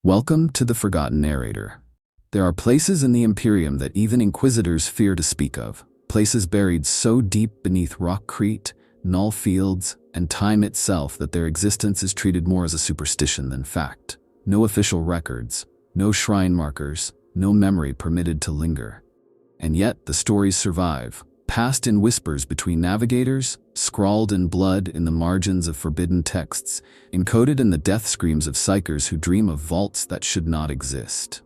Welcome to the Forgotten Narrator. There are places in the Imperium that even Inquisitors fear to speak of, places buried so deep beneath rockcrete, null fields, and time itself that their existence is treated more as a superstition than fact. No official records, no shrine markers, no memory permitted to linger. And yet the stories survive, passed in whispers between navigators, scrawled in blood in the margins of forbidden texts, encoded in the death screams of psychers who dream of vaults that should not exist.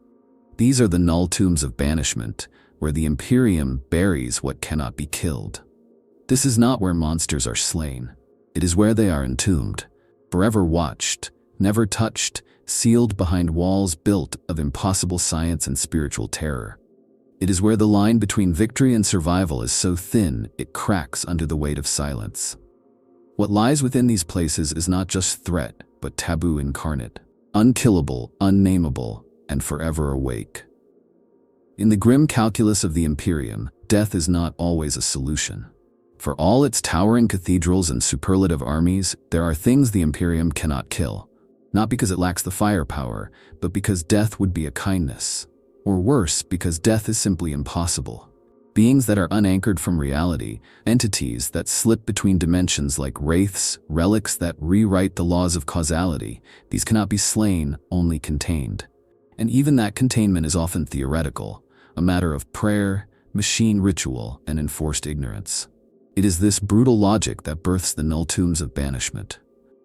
These are the Null-Tombs of Banishment, where the Imperium buries what cannot be killed. This is not where monsters are slain. It is where they are entombed, forever watched, never touched, sealed behind walls built of impossible science and spiritual terror. It is where the line between victory and survival is so thin it cracks under the weight of silence. What lies within these places is not just threat, but taboo incarnate, unkillable, unnameable, and forever awake. In the grim calculus of the Imperium, death is not always a solution. For all its towering cathedrals and superlative armies, there are things the Imperium cannot kill, not because it lacks the firepower, but because death would be a kindness. Or worse, because death is simply impossible. Beings that are unanchored from reality, entities that slip between dimensions like wraiths, relics that rewrite the laws of causality, these cannot be slain, only contained. And even that containment is often theoretical, a matter of prayer, machine ritual, and enforced ignorance. It is this brutal logic that births the Null-Tombs of Banishment.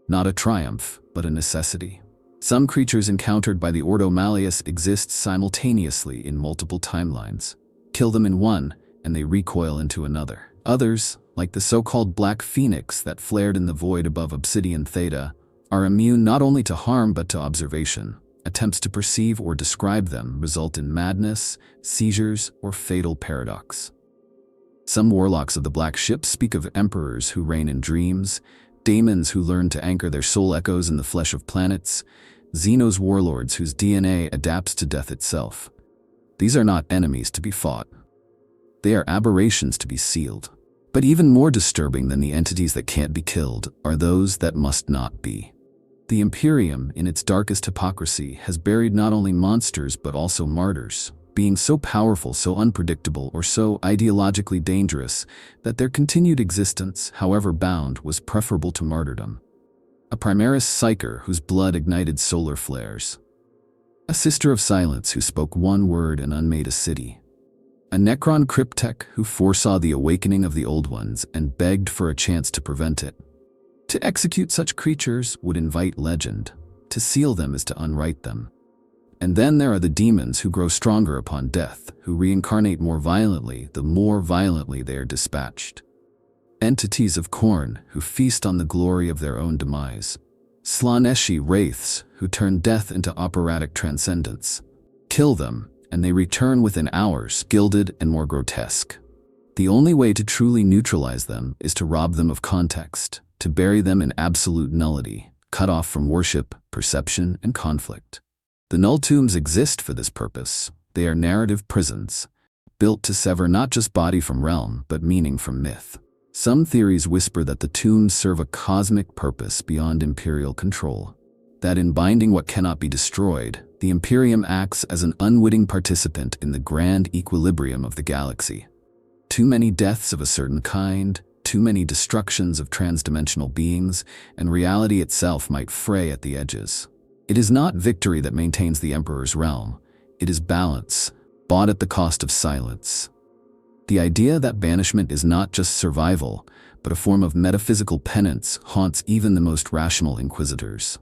Not a triumph, but a necessity. Some creatures encountered by the Ordo Malleus exist simultaneously in multiple timelines. Kill them in one, and they recoil into another. Others, like the so-called Black Phoenix that flared in the void above Obsidian Theta, are immune not only to harm but to observation. Attempts to perceive or describe them result in madness, seizures, or fatal paradox. Some warlocks of the Black Ship speak of emperors who reign in dreams, daemons who learn to anchor their soul echoes in the flesh of planets, Xenos warlords whose DNA adapts to death itself. These are not enemies to be fought. They are aberrations to be sealed. But even more disturbing than the entities that can't be killed are those that must not be. The Imperium, in its darkest hypocrisy, has buried not only monsters but also martyrs, being so powerful, so unpredictable, or so ideologically dangerous that their continued existence, however bound, was preferable to martyrdom. A Primaris Psyker whose blood ignited solar flares. A Sister of Silence who spoke one word and unmade a city. A Necron Cryptek who foresaw the awakening of the Old Ones and begged for a chance to prevent it. To execute such creatures would invite legend. To seal them is to unwrite them. And then there are the demons who grow stronger upon death, who reincarnate more violently the more violently they are dispatched. Entities of Khorne who feast on the glory of their own demise. Slaaneshi wraiths who turn death into operatic transcendence. Kill them, and they return within hours, gilded and more grotesque. The only way to truly neutralize them is to rob them of context, to bury them in absolute nullity, cut off from worship, perception, and conflict. The Null-Tombs exist for this purpose. They are narrative prisons, built to sever not just body from realm, but meaning from myth. Some theories whisper that the tombs serve a cosmic purpose beyond imperial control, that in binding what cannot be destroyed, the Imperium acts as an unwitting participant in the grand equilibrium of the galaxy. Too many deaths of a certain kind, too many destructions of transdimensional beings, and reality itself might fray at the edges. It is not victory that maintains the Emperor's realm. It is balance, bought at the cost of silence. The idea that banishment is not just survival, but a form of metaphysical penance haunts even the most rational inquisitors.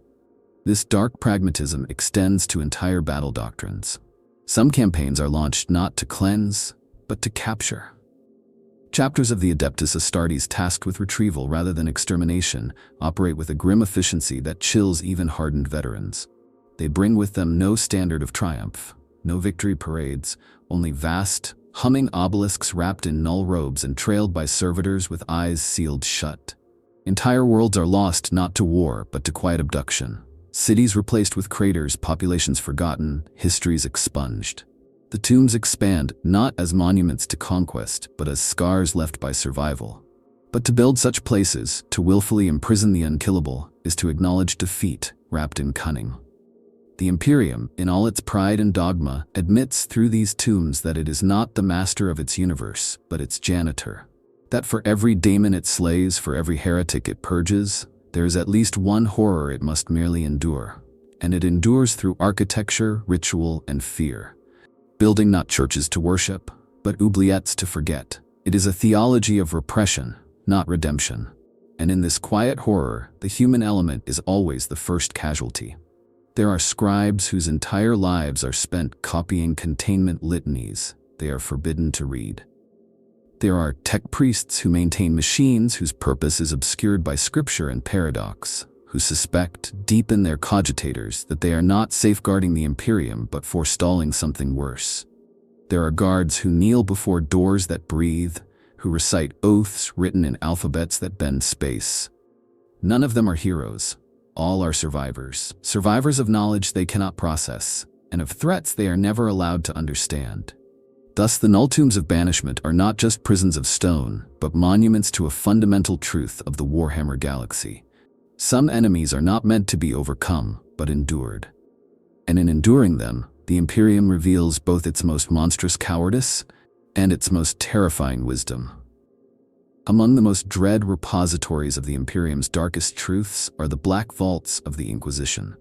This dark pragmatism extends to entire battle doctrines. Some campaigns are launched not to cleanse, but to capture. Chapters of the Adeptus Astartes tasked with retrieval rather than extermination operate with a grim efficiency that chills even hardened veterans. They bring with them no standard of triumph, no victory parades, only vast, humming obelisks wrapped in null robes and trailed by servitors with eyes sealed shut. Entire worlds are lost not to war but to quiet abduction. Cities replaced with craters, populations forgotten, histories expunged. The tombs expand not as monuments to conquest, but as scars left by survival. But to build such places, to willfully imprison the unkillable, is to acknowledge defeat wrapped in cunning. The Imperium, in all its pride and dogma, admits through these tombs that it is not the master of its universe, but its janitor. That for every daemon it slays, for every heretic it purges, there is at least one horror it must merely endure. And it endures through architecture, ritual, and fear. Building not churches to worship, but oubliettes to forget. It is a theology of repression, not redemption. And in this quiet horror, the human element is always the first casualty. There are scribes whose entire lives are spent copying containment litanies they are forbidden to read. There are tech priests who maintain machines whose purpose is obscured by scripture and paradox, who suspect, deep in their cogitators, that they are not safeguarding the Imperium but forestalling something worse. There are guards who kneel before doors that breathe, who recite oaths written in alphabets that bend space. None of them are heroes. All are survivors. Survivors of knowledge they cannot process, and of threats they are never allowed to understand. Thus, the Null-Tombs of Banishment are not just prisons of stone, but monuments to a fundamental truth of the Warhammer galaxy. Some enemies are not meant to be overcome, but endured. And in enduring them, the Imperium reveals both its most monstrous cowardice and its most terrifying wisdom. Among the most dread repositories of the Imperium's darkest truths are the black vaults of the Inquisition.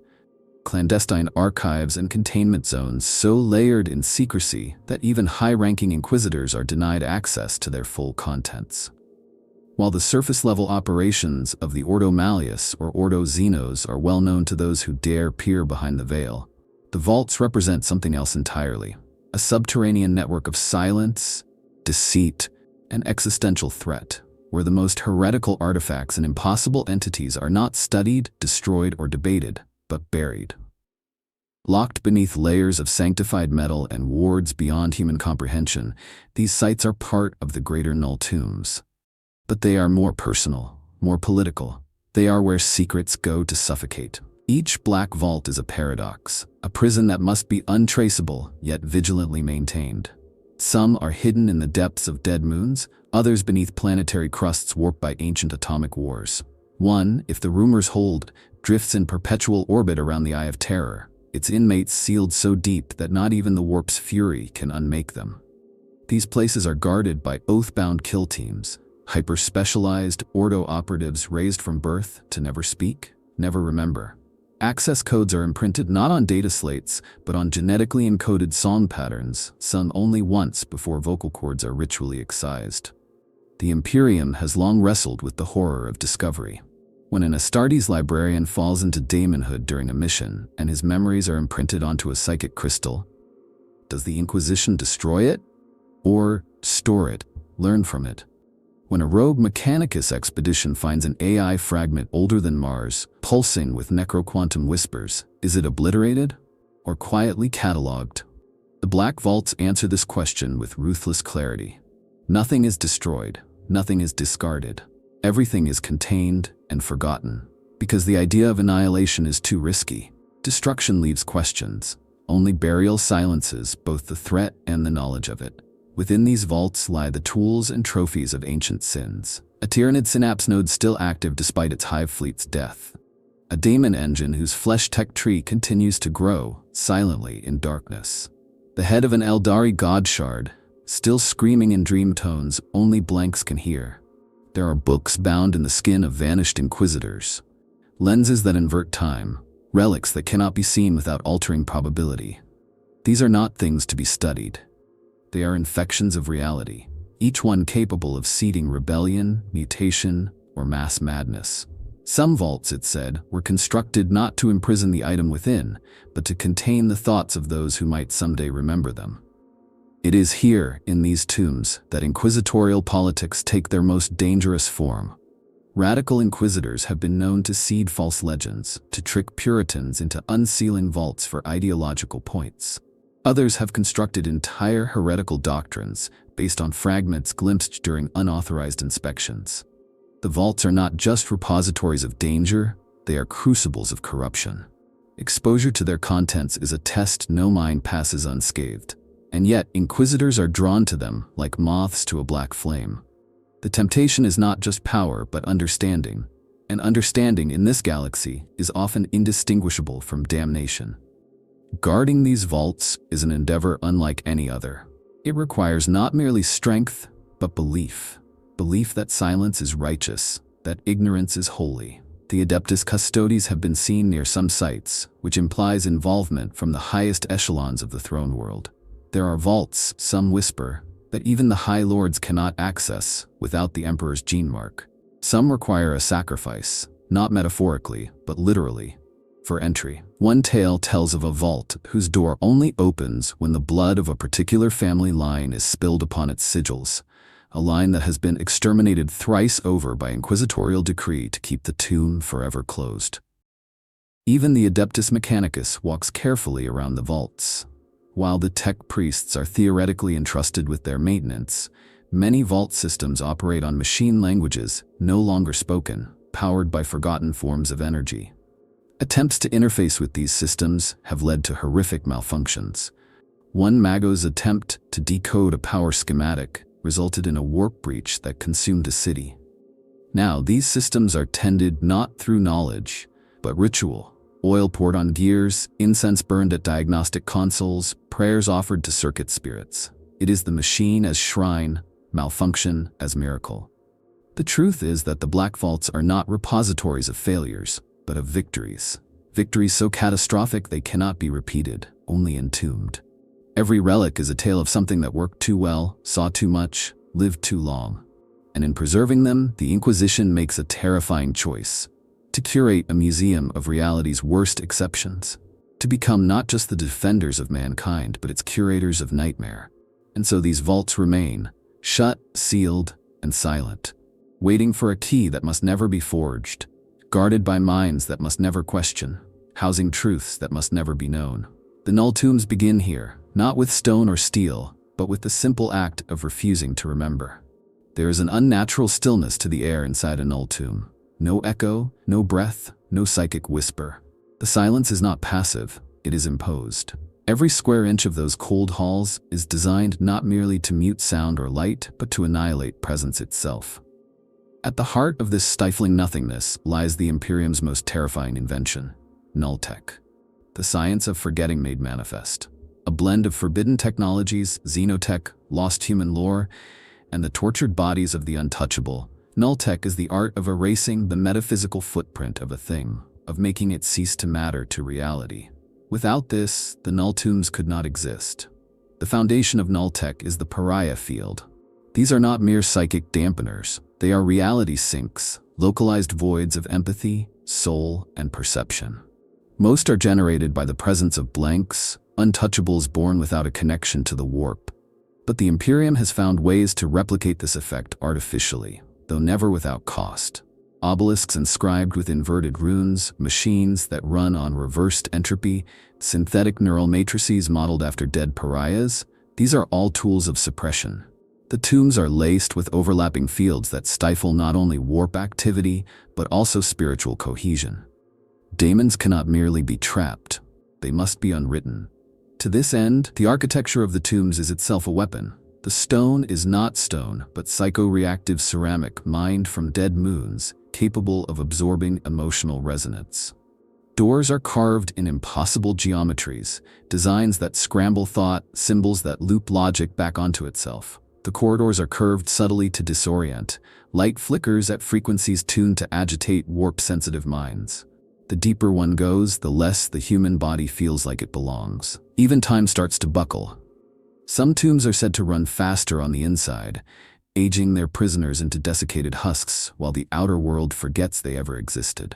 Clandestine archives and containment zones so layered in secrecy that even high-ranking inquisitors are denied access to their full contents. While the surface-level operations of the Ordo Malleus or Ordo Xenos are well known to those who dare peer behind the veil, the vaults represent something else entirely, a subterranean network of silence, deceit, and existential threat, where the most heretical artifacts and impossible entities are not studied, destroyed, or debated, but buried. Locked beneath layers of sanctified metal and wards beyond human comprehension, these sites are part of the greater Null-Tombs. But they are more personal, more political. They are where secrets go to suffocate. Each black vault is a paradox, a prison that must be untraceable, yet vigilantly maintained. Some are hidden in the depths of dead moons, others beneath planetary crusts warped by ancient atomic wars. One, if the rumors hold, drifts in perpetual orbit around the Eye of Terror, its inmates sealed so deep that not even the warp's fury can unmake them. These places are guarded by oath-bound kill teams, hyper-specialized Ordo operatives raised from birth to never speak, never remember. Access codes are imprinted not on data slates, but on genetically encoded song patterns, sung only once before vocal cords are ritually excised. The Imperium has long wrestled with the horror of discovery. When an Astartes librarian falls into daemonhood during a mission, and his memories are imprinted onto a psychic crystal, does the Inquisition destroy it? Or store it, learn from it? When a rogue Mechanicus expedition finds an AI fragment older than Mars, pulsing with necroquantum whispers, is it obliterated or quietly catalogued? The Black Vaults answer this question with ruthless clarity. Nothing is destroyed, nothing is discarded. Everything is contained and forgotten, because the idea of annihilation is too risky. Destruction leaves questions. Only burial silences both the threat and the knowledge of it. Within these vaults lie the tools and trophies of ancient sins. A Tyranid synapse node still active despite its hive fleet's death. A daemon engine whose flesh tech tree continues to grow, silently in darkness. The head of an Eldari god shard, still screaming in dream tones only blanks can hear. There are books bound in the skin of vanished inquisitors. Lenses that invert time. Relics that cannot be seen without altering probability. These are not things to be studied. They are infections of reality, each one capable of seeding rebellion, mutation, or mass madness. Some vaults, it said, were constructed not to imprison the item within, but to contain the thoughts of those who might someday remember them. It is here, in these tombs, that inquisitorial politics take their most dangerous form. Radical inquisitors have been known to seed false legends, to trick Puritans into unsealing vaults for ideological points. Others have constructed entire heretical doctrines based on fragments glimpsed during unauthorized inspections. The vaults are not just repositories of danger, they are crucibles of corruption. Exposure to their contents is a test no mind passes unscathed, and yet inquisitors are drawn to them like moths to a black flame. The temptation is not just power but understanding, and understanding in this galaxy is often indistinguishable from damnation. Guarding these vaults is an endeavor unlike any other. It requires not merely strength, but belief. Belief that silence is righteous, that ignorance is holy. The Adeptus Custodes have been seen near some sites, which implies involvement from the highest echelons of the throne world. There are vaults, some whisper, that even the High Lords cannot access without the Emperor's gene mark. Some require a sacrifice, not metaphorically, but literally, for entry. One tale tells of a vault whose door only opens when the blood of a particular family line is spilled upon its sigils, a line that has been exterminated thrice over by inquisitorial decree to keep the tomb forever closed. Even the Adeptus Mechanicus walks carefully around the vaults. While the tech priests are theoretically entrusted with their maintenance, many vault systems operate on machine languages no longer spoken, powered by forgotten forms of energy. Attempts to interface with these systems have led to horrific malfunctions. One Mago's attempt to decode a power schematic resulted in a warp breach that consumed a city. Now, these systems are tended not through knowledge, but ritual. Oil poured on gears, incense burned at diagnostic consoles, prayers offered to circuit spirits. It is the machine as shrine, malfunction as miracle. The truth is that the Black Vaults are not repositories of failures, but of victories. Victories so catastrophic they cannot be repeated, only entombed. Every relic is a tale of something that worked too well, saw too much, lived too long. And in preserving them, the Inquisition makes a terrifying choice: to curate a museum of reality's worst exceptions, to become not just the defenders of mankind, but its curators of nightmare. And so these vaults remain, shut, sealed, and silent, waiting for a key that must never be forged, guarded by minds that must never question, housing truths that must never be known. The Null-Tombs begin here, not with stone or steel, but with the simple act of refusing to remember. There is an unnatural stillness to the air inside a Null-Tomb. No echo, no breath, no psychic whisper. The silence is not passive, it is imposed. Every square inch of those cold halls is designed not merely to mute sound or light, but to annihilate presence itself. At the heart of this stifling nothingness lies the Imperium's most terrifying invention, Null-Tech. The science of forgetting made manifest. A blend of forbidden technologies, xenotech, lost human lore, and the tortured bodies of the untouchable. Null-Tech is the art of erasing the metaphysical footprint of a thing, of making it cease to matter to reality. Without this, the Null-Tombs could not exist. The foundation of Null-Tech is the pariah field. These are not mere psychic dampeners. They are reality sinks, localized voids of empathy, soul, and perception. Most are generated by the presence of blanks, untouchables born without a connection to the warp. But the Imperium has found ways to replicate this effect artificially, though never without cost. Obelisks inscribed with inverted runes, machines that run on reversed entropy, synthetic neural matrices modeled after dead pariahs, these are all tools of suppression. The tombs are laced with overlapping fields that stifle not only warp activity, but also spiritual cohesion. Daemons cannot merely be trapped, they must be unwritten. To this end, the architecture of the tombs is itself a weapon. The stone is not stone, but psychoreactive ceramic mined from dead moons, capable of absorbing emotional resonance. Doors are carved in impossible geometries, designs that scramble thought, symbols that loop logic back onto itself. The corridors are curved subtly to disorient. Light flickers at frequencies tuned to agitate warp-sensitive minds. The deeper one goes, the less the human body feels like it belongs. Even time starts to buckle. Some tombs are said to run faster on the inside, aging their prisoners into desiccated husks while the outer world forgets they ever existed.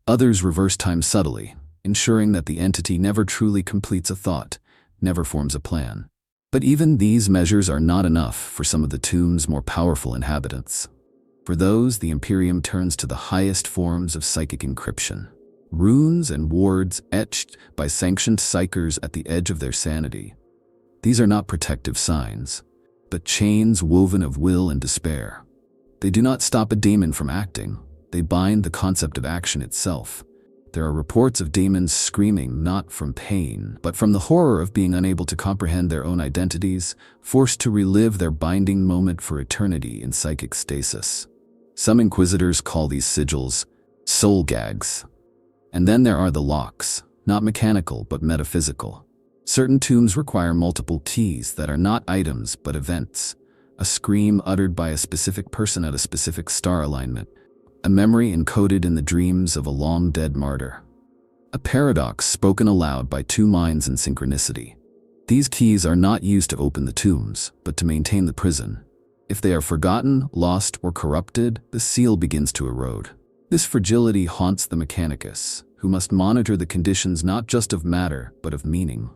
Others reverse time subtly, ensuring that the entity never truly completes a thought, never forms a plan. But even these measures are not enough for some of the tomb's more powerful inhabitants. For those, the Imperium turns to the highest forms of psychic encryption. Runes and wards etched by sanctioned psychers at the edge of their sanity. These are not protective signs, but chains woven of will and despair. They do not stop a daemon from acting, they bind the concept of action itself. There are reports of daemons screaming not from pain, but from the horror of being unable to comprehend their own identities, forced to relive their binding moment for eternity in psychic stasis. Some inquisitors call these sigils soul gags. And then there are the locks, not mechanical but metaphysical. Certain tombs require multiple keys that are not items but events. A scream uttered by a specific person at a specific star alignment. A memory encoded in the dreams of a long-dead martyr. A paradox spoken aloud by two minds in synchronicity. These keys are not used to open the tombs, but to maintain the prison. If they are forgotten, lost, or corrupted, the seal begins to erode. This fragility haunts the mechanicus, who must monitor the conditions not just of matter, but of meaning.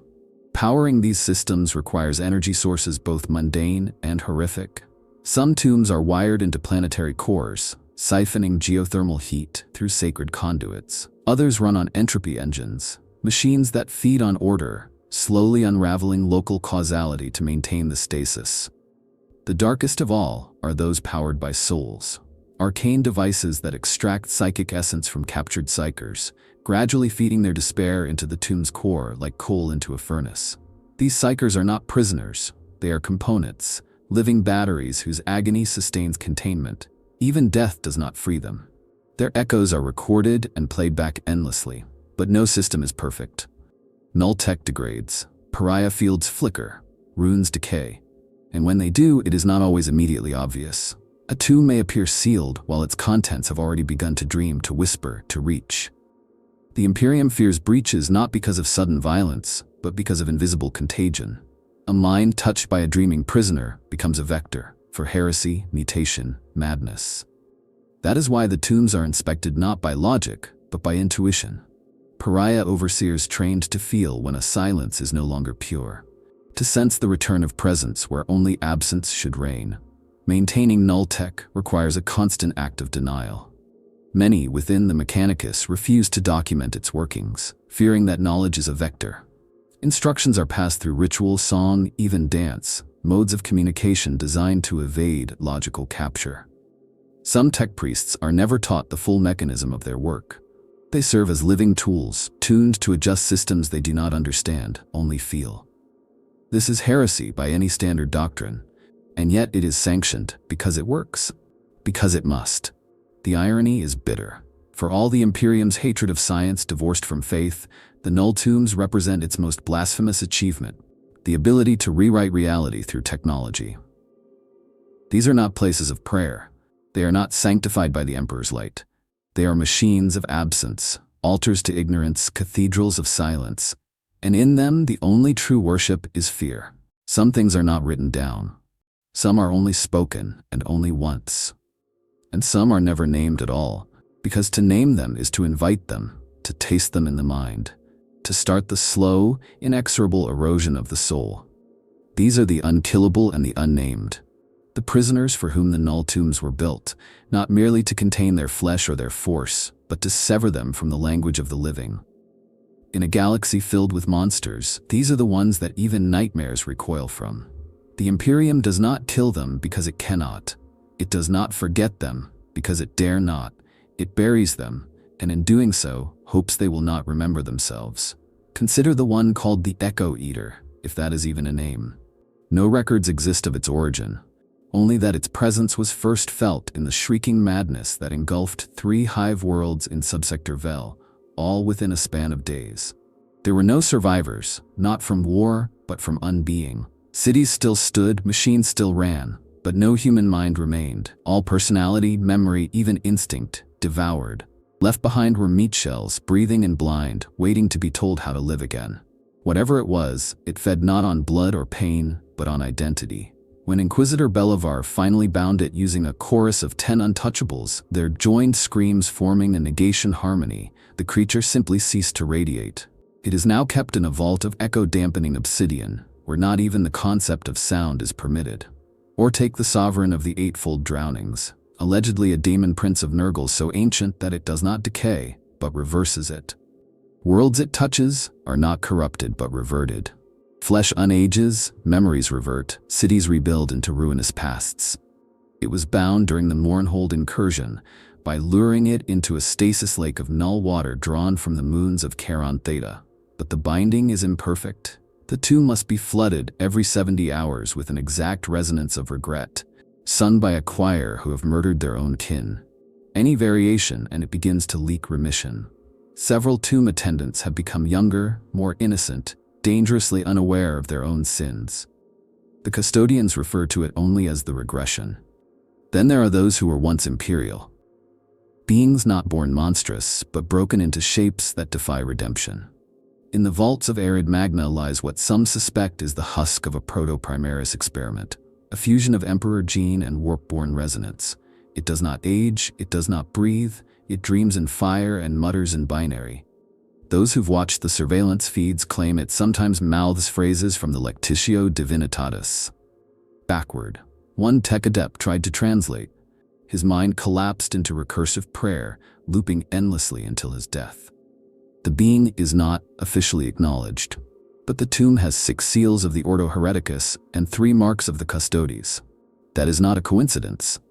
Powering these systems requires energy sources both mundane and horrific. Some tombs are wired into planetary cores, siphoning geothermal heat through sacred conduits. Others run on entropy engines, machines that feed on order, slowly unraveling local causality to maintain the stasis. The darkest of all are those powered by souls, arcane devices that extract psychic essence from captured psychers, gradually feeding their despair into the tomb's core like coal into a furnace. These psychers are not prisoners, they are components, living batteries whose agony sustains containment. Even death does not free them. Their echoes are recorded and played back endlessly, but no system is perfect. Null tech degrades, pariah fields flicker, runes decay, and when they do, it is not always immediately obvious. A tomb may appear sealed while its contents have already begun to dream, to whisper, to reach. The Imperium fears breaches not because of sudden violence, but because of invisible contagion. A mind touched by a dreaming prisoner becomes a vector for heresy, mutation, madness. That is why the tombs are inspected not by logic, but by intuition. Pariah overseers trained to feel when a silence is no longer pure, to sense the return of presence where only absence should reign. Maintaining null tech requires a constant act of denial. Many within the Mechanicus refuse to document its workings, fearing that knowledge is a vector. Instructions are passed through ritual, song, even dance, modes of communication designed to evade logical capture. Some tech priests are never taught the full mechanism of their work. They serve as living tools, tuned to adjust systems they do not understand, only feel. This is heresy by any standard doctrine, and yet it is sanctioned because it works, because it must. The irony is bitter. For all the Imperium's hatred of science divorced from faith, the Null-Tombs represent its most blasphemous achievement, the ability to rewrite reality through technology. These are not places of prayer. They are not sanctified by the Emperor's light. They are machines of absence, altars to ignorance, cathedrals of silence, and in them the only true worship is fear. Some things are not written down. Some are only spoken, and only once. And some are never named at all, because to name them is to invite them, to taste them in the mind, to start the slow, inexorable erosion of the soul. These are the unkillable and the unnamed, the prisoners for whom the Null-Tombs were built, not merely to contain their flesh or their force, but to sever them from the language of the living. In a galaxy filled with monsters, these are the ones that even nightmares recoil from. The Imperium does not kill them because it cannot. It does not forget them because it dare not. It buries them, and in doing so, hopes they will not remember themselves. Consider the one called the Echo Eater, if that is even a name. No records exist of its origin, only that its presence was first felt in the shrieking madness that engulfed 3 hive worlds in Subsector Vel, all within a span of days. There were no survivors, not from war, but from unbeing. Cities still stood, machines still ran, but no human mind remained. All personality, memory, even instinct, devoured. Left behind were meat shells, breathing and blind, waiting to be told how to live again. Whatever it was, it fed not on blood or pain, but on identity. When Inquisitor Belivar finally bound it using a chorus of 10 untouchables, their joined screams forming a negation harmony, the creature simply ceased to radiate. It is now kept in a vault of echo-dampening obsidian, where not even the concept of sound is permitted. Or take the Sovereign of the Eightfold Drownings, allegedly a demon prince of Nurgle so ancient that it does not decay, but reverses it. Worlds it touches are not corrupted but reverted. Flesh unages, memories revert, cities rebuild into ruinous pasts. It was bound during the Mournhold incursion by luring it into a stasis lake of null water drawn from the moons of Charon Theta. But the binding is imperfect. The tomb must be flooded every 70 hours with an exact resonance of regret, sung by a choir who have murdered their own kin. Any variation and it begins to leak remission. Several tomb attendants have become younger, more innocent, dangerously unaware of their own sins. The custodians refer to it only as the regression. Then there are those who were once imperial. Beings not born monstrous, but broken into shapes that defy redemption. In the vaults of arid magna lies what some suspect is the husk of a proto-Primaris experiment, a fusion of Emperor gene and warp-born resonance. It does not age, it does not breathe, it dreams in fire and mutters in binary. Those who've watched the surveillance feeds claim it sometimes mouths phrases from the Lectitio Divinitatis. Backward. One tech adept tried to translate. His mind collapsed into recursive prayer, looping endlessly until his death. The being is not officially acknowledged, but the tomb has 6 seals of the Ordo Hereticus and 3 marks of the Custodes. That is not a coincidence.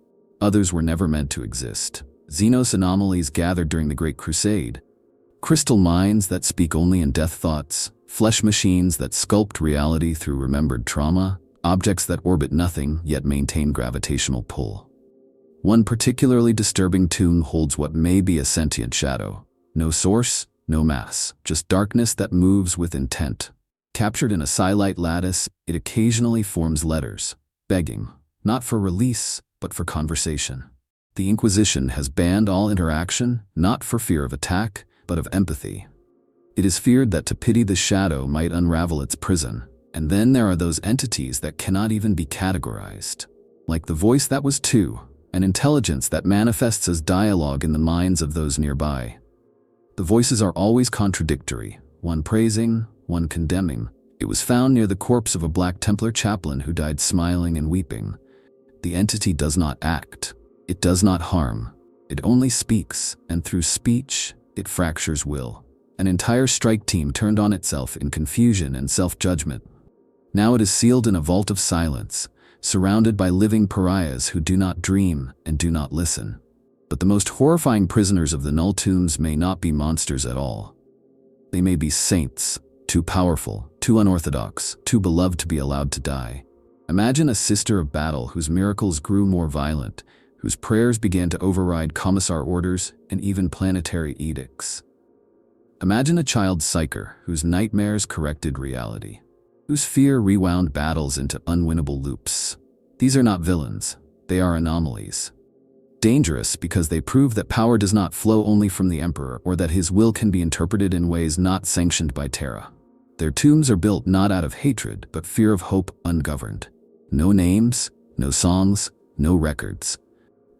Others were never meant to exist. Xenos anomalies gathered during the Great Crusade, crystal minds that speak only in death thoughts, flesh machines that sculpt reality through remembered trauma, objects that orbit nothing yet maintain gravitational pull. One particularly disturbing tomb holds what may be a sentient shadow. No source, no mass, just darkness that moves with intent. Captured in a skylight lattice, it occasionally forms letters, begging, not for release, but for conversation. The Inquisition has banned all interaction, not for fear of attack, but of empathy. It is feared that to pity the shadow might unravel its prison. And then there are those entities that cannot even be categorized. Like the voice that was two, an intelligence that manifests as dialogue in the minds of those nearby. The voices are always contradictory, one praising, one condemning. It was found near the corpse of a Black Templar chaplain who died smiling and weeping. The entity does not act. It does not harm. It only speaks, and through speech, it fractures will. An entire strike team turned on itself in confusion and self-judgment. Now it is sealed in a vault of silence, surrounded by living pariahs who do not dream and do not listen. But the most horrifying prisoners of the Null-Tombs may not be monsters at all. They may be saints, too powerful, too unorthodox, too beloved to be allowed to die. Imagine a sister of battle whose miracles grew more violent, whose prayers began to override commissar orders and even planetary edicts. Imagine a child psyker whose nightmares corrected reality, whose fear rewound battles into unwinnable loops. These are not villains, they are anomalies. Dangerous because they prove that power does not flow only from the Emperor or that his will can be interpreted in ways not sanctioned by Terra. Their tombs are built not out of hatred, but fear of hope ungoverned. No names, no songs, no records.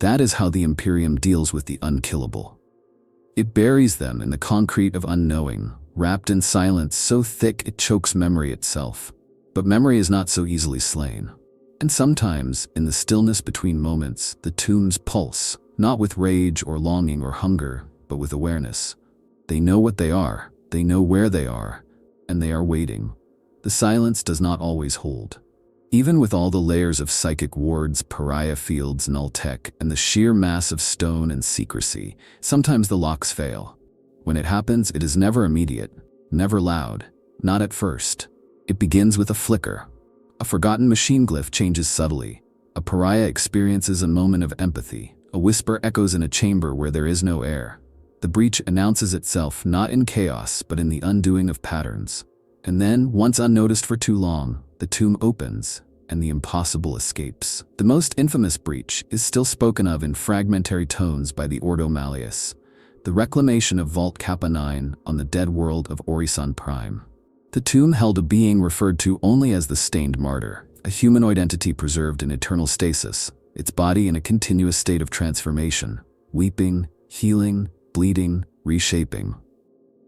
That is how the Imperium deals with the unkillable. It buries them in the concrete of unknowing, wrapped in silence so thick it chokes memory itself. But memory is not so easily slain. And sometimes, in the stillness between moments, the tombs pulse, not with rage or longing or hunger, but with awareness. They know what they are, they know where they are, and they are waiting. The silence does not always hold. Even with all the layers of psychic wards, pariah fields, null tech, and the sheer mass of stone and secrecy, sometimes the locks fail. When it happens, it is never immediate, never loud, not at first. It begins with a flicker. A forgotten machine glyph changes subtly. A pariah experiences a moment of empathy. A whisper echoes in a chamber where there is no air. The breach announces itself not in chaos, but in the undoing of patterns. And then, once unnoticed for too long, the tomb opens, and the impossible escapes. The most infamous breach is still spoken of in fragmentary tones by the Ordo Malleus, the reclamation of Vault Kappa 9 on the dead world of Orison Prime. The tomb held a being referred to only as the Stained Martyr, a humanoid entity preserved in eternal stasis, its body in a continuous state of transformation, weeping, healing, bleeding, reshaping.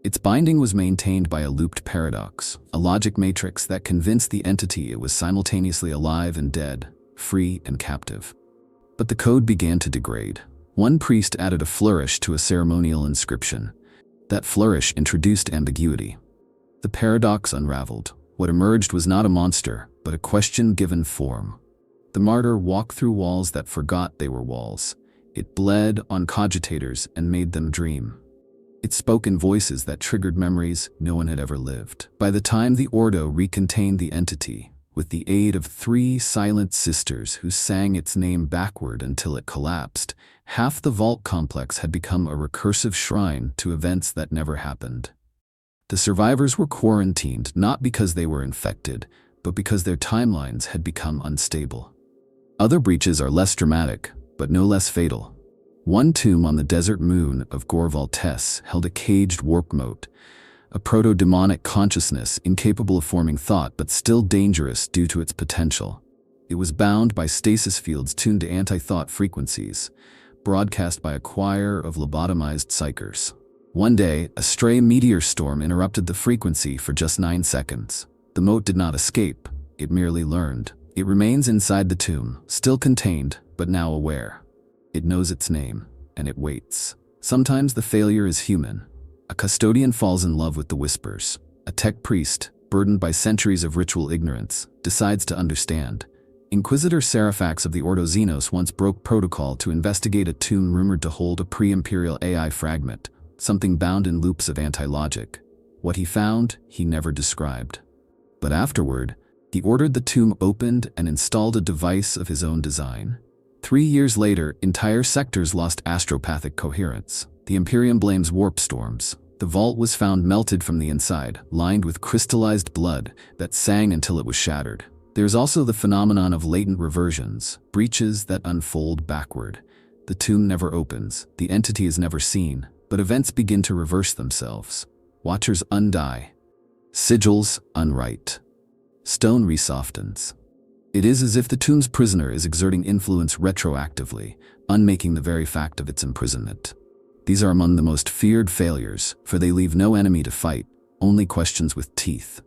Its binding was maintained by a looped paradox, a logic matrix that convinced the entity it was simultaneously alive and dead, free and captive. But the code began to degrade. One priest added a flourish to a ceremonial inscription. That flourish introduced ambiguity. The paradox unraveled. What emerged was not a monster, but a question given form. The martyr walked through walls that forgot they were walls. It bled on cogitators and made them dream. It spoke in voices that triggered memories no one had ever lived. By the time the Ordo recontained the entity, with the aid of 3 silent sisters who sang its name backward until it collapsed, half the vault complex had become a recursive shrine to events that never happened. The survivors were quarantined not because they were infected, but because their timelines had become unstable. Other breaches are less dramatic, but no less fatal. One tomb on the desert moon of Gore-Valtess held a caged warp mote, a proto-demonic consciousness incapable of forming thought but still dangerous due to its potential. It was bound by stasis fields tuned to anti-thought frequencies, broadcast by a choir of lobotomized psychers. One day, a stray meteor storm interrupted the frequency for just 9 seconds. The mote did not escape, it merely learned. It remains inside the tomb, still contained, but now aware. It knows its name, and it waits. Sometimes the failure is human. A custodian falls in love with the whispers. A tech priest, burdened by centuries of ritual ignorance, decides to understand. Inquisitor Seraphax of the Ordo Xenos once broke protocol to investigate a tomb rumored to hold a pre-imperial AI fragment, something bound in loops of anti-logic. What he found, he never described. But afterward, he ordered the tomb opened and installed a device of his own design. 3 years later, entire sectors lost astropathic coherence. The Imperium blames warp storms. The vault was found melted from the inside, lined with crystallized blood that sang until it was shattered. There's also the phenomenon of latent reversions, breaches that unfold backward. The tomb never opens, the entity is never seen, but events begin to reverse themselves. Watchers undie. Sigils unwrite. Stone resoftens. It is as if the tomb's prisoner is exerting influence retroactively, unmaking the very fact of its imprisonment. These are among the most feared failures, for they leave no enemy to fight, only questions with teeth.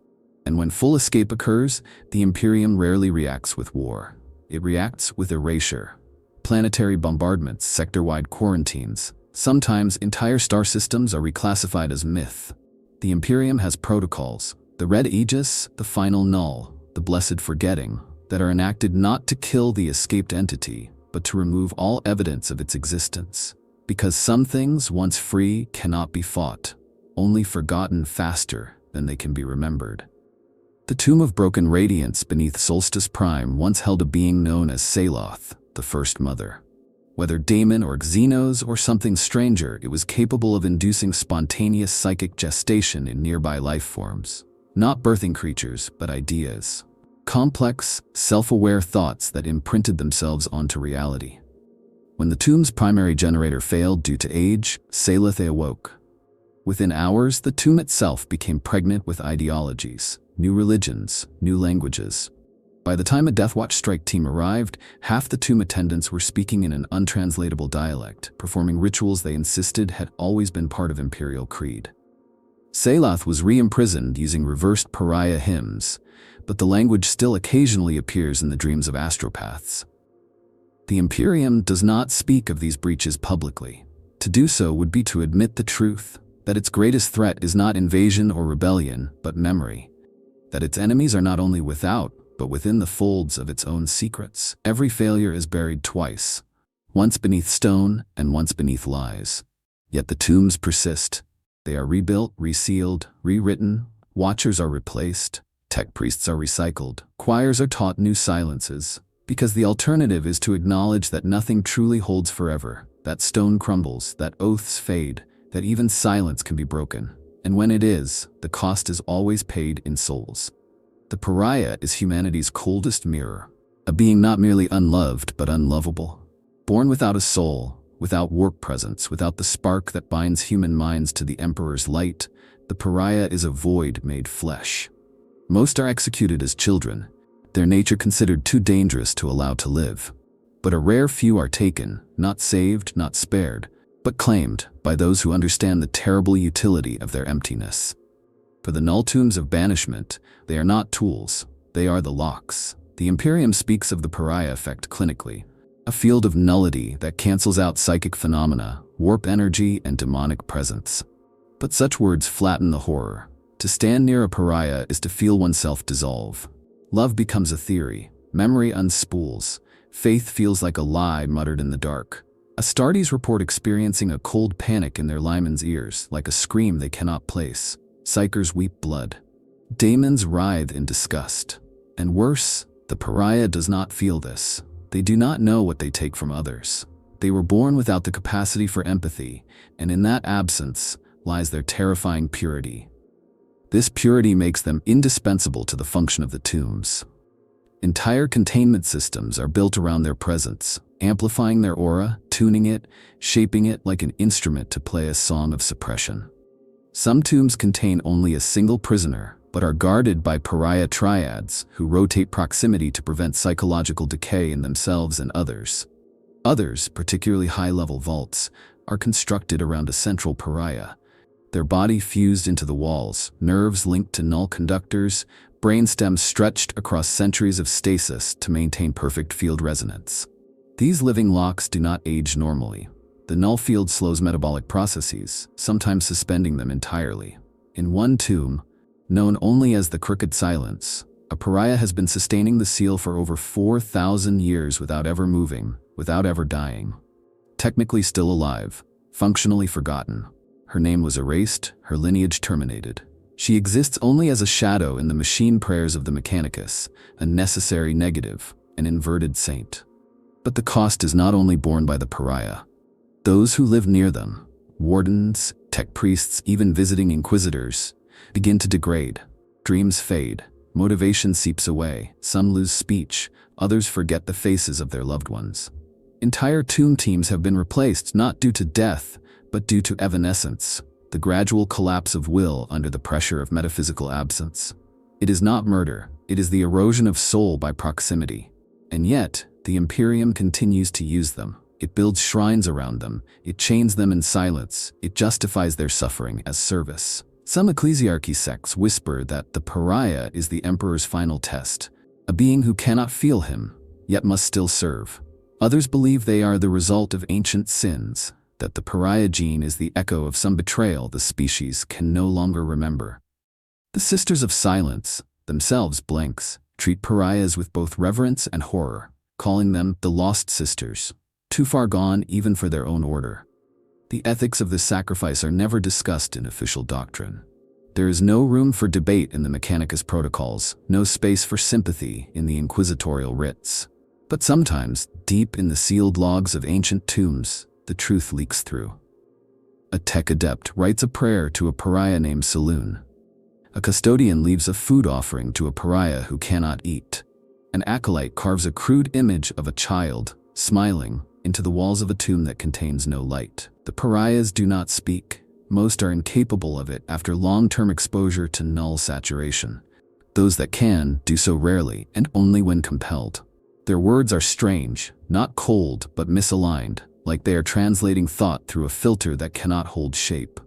And when full escape occurs, the Imperium rarely reacts with war. It reacts with erasure. Planetary bombardments, sector-wide quarantines. Sometimes entire star systems are reclassified as myth. The Imperium has protocols. The Red Aegis, the Final Null, the Blessed Forgetting, that are enacted not to kill the escaped entity, but to remove all evidence of its existence. Because some things, once free, cannot be fought, only forgotten faster than they can be remembered. The Tomb of Broken Radiance beneath Solstice Prime once held a being known as Saloth, the First Mother. Whether daemon or Xenos or something stranger, it was capable of inducing spontaneous psychic gestation in nearby life forms. Not birthing creatures, but ideas. Complex, self-aware thoughts that imprinted themselves onto reality. When the tomb's primary generator failed due to age, Saloth awoke. Within hours, the tomb itself became pregnant with ideologies, new religions, new languages. By the time a Deathwatch strike team arrived, half the tomb attendants were speaking in an untranslatable dialect, performing rituals they insisted had always been part of Imperial creed. Saloth was re-imprisoned using reversed pariah hymns, but the language still occasionally appears in the dreams of astropaths. The Imperium does not speak of these breaches publicly. To do so would be to admit the truth, that its greatest threat is not invasion or rebellion, but memory. That its enemies are not only without, but within the folds of its own secrets. Every failure is buried twice, once beneath stone and once beneath lies. Yet the tombs persist. They are rebuilt, resealed, rewritten, watchers are replaced, tech priests are recycled, choirs are taught new silences, because the alternative is to acknowledge that nothing truly holds forever, that stone crumbles, that oaths fade, that even silence can be broken. And when it is, the cost is always paid in souls. The pariah is humanity's coldest mirror, a being not merely unloved but unlovable. Born without a soul, without warp presence, without the spark that binds human minds to the Emperor's light, the pariah is a void made flesh. Most are executed as children, their nature considered too dangerous to allow to live. But a rare few are taken, not saved, not spared, but claimed by those who understand the terrible utility of their emptiness. For the Null-Tombs of Banishment, they are not tools, they are the locks. The Imperium speaks of the pariah effect clinically, a field of nullity that cancels out psychic phenomena, warp energy, and demonic presence. But such words flatten the horror. To stand near a pariah is to feel oneself dissolve. Love becomes a theory, memory unspools, faith feels like a lie muttered in the dark. Astartes report experiencing a cold panic in their liman's ears, like a scream they cannot place. Psychers weep blood. Daemons writhe in disgust. And worse, the pariah does not feel this. They do not know what they take from others. They were born without the capacity for empathy, and in that absence lies their terrifying purity. This purity makes them indispensable to the function of the tombs. Entire containment systems are built around their presence, amplifying their aura, tuning it, shaping it like an instrument to play a song of suppression. Some tombs contain only a single prisoner, but are guarded by pariah triads who rotate proximity to prevent psychological decay in themselves and others. Others, particularly high-level vaults, are constructed around a central pariah, their body fused into the walls, nerves linked to null conductors, brainstems stretched across centuries of stasis to maintain perfect field resonance. These living locks do not age normally. The null field slows metabolic processes, sometimes suspending them entirely. In one tomb, known only as the Crooked Silence, a pariah has been sustaining the seal for over 4,000 years without ever moving, without ever dying. Technically still alive, functionally forgotten. Her name was erased, her lineage terminated. She exists only as a shadow in the machine prayers of the Mechanicus, a necessary negative, an inverted saint. But the cost is not only borne by the pariah. Those who live near them, wardens, tech priests, even visiting inquisitors, begin to degrade. Dreams fade, motivation seeps away, some lose speech, others forget the faces of their loved ones. Entire tomb teams have been replaced not due to death, but due to evanescence, the gradual collapse of will under the pressure of metaphysical absence. It is not murder, it is the erosion of soul by proximity. And yet, the Imperium continues to use them. It builds shrines around them, it chains them in silence, it justifies their suffering as service. Some ecclesiarchy sects whisper that the pariah is the emperor's final test, a being who cannot feel him, yet must still serve. Others believe they are the result of ancient sins, that the pariah gene is the echo of some betrayal the species can no longer remember. The Sisters of Silence, themselves blanks, treat pariahs with both reverence and horror, calling them the Lost Sisters, too far gone even for their own order. The ethics of this sacrifice are never discussed in official doctrine. There is no room for debate in the Mechanicus protocols, no space for sympathy in the inquisitorial writs. But sometimes, deep in the sealed logs of ancient tombs, the truth leaks through. A tech adept writes a prayer to a pariah named Saloon. A custodian leaves a food offering to a pariah who cannot eat. An acolyte carves a crude image of a child, smiling, into the walls of a tomb that contains no light. The pariahs do not speak. Most are incapable of it after long-term exposure to null saturation. Those that can do so rarely and only when compelled. Their words are strange, not cold but misaligned, like they are translating thought through a filter that cannot hold shape.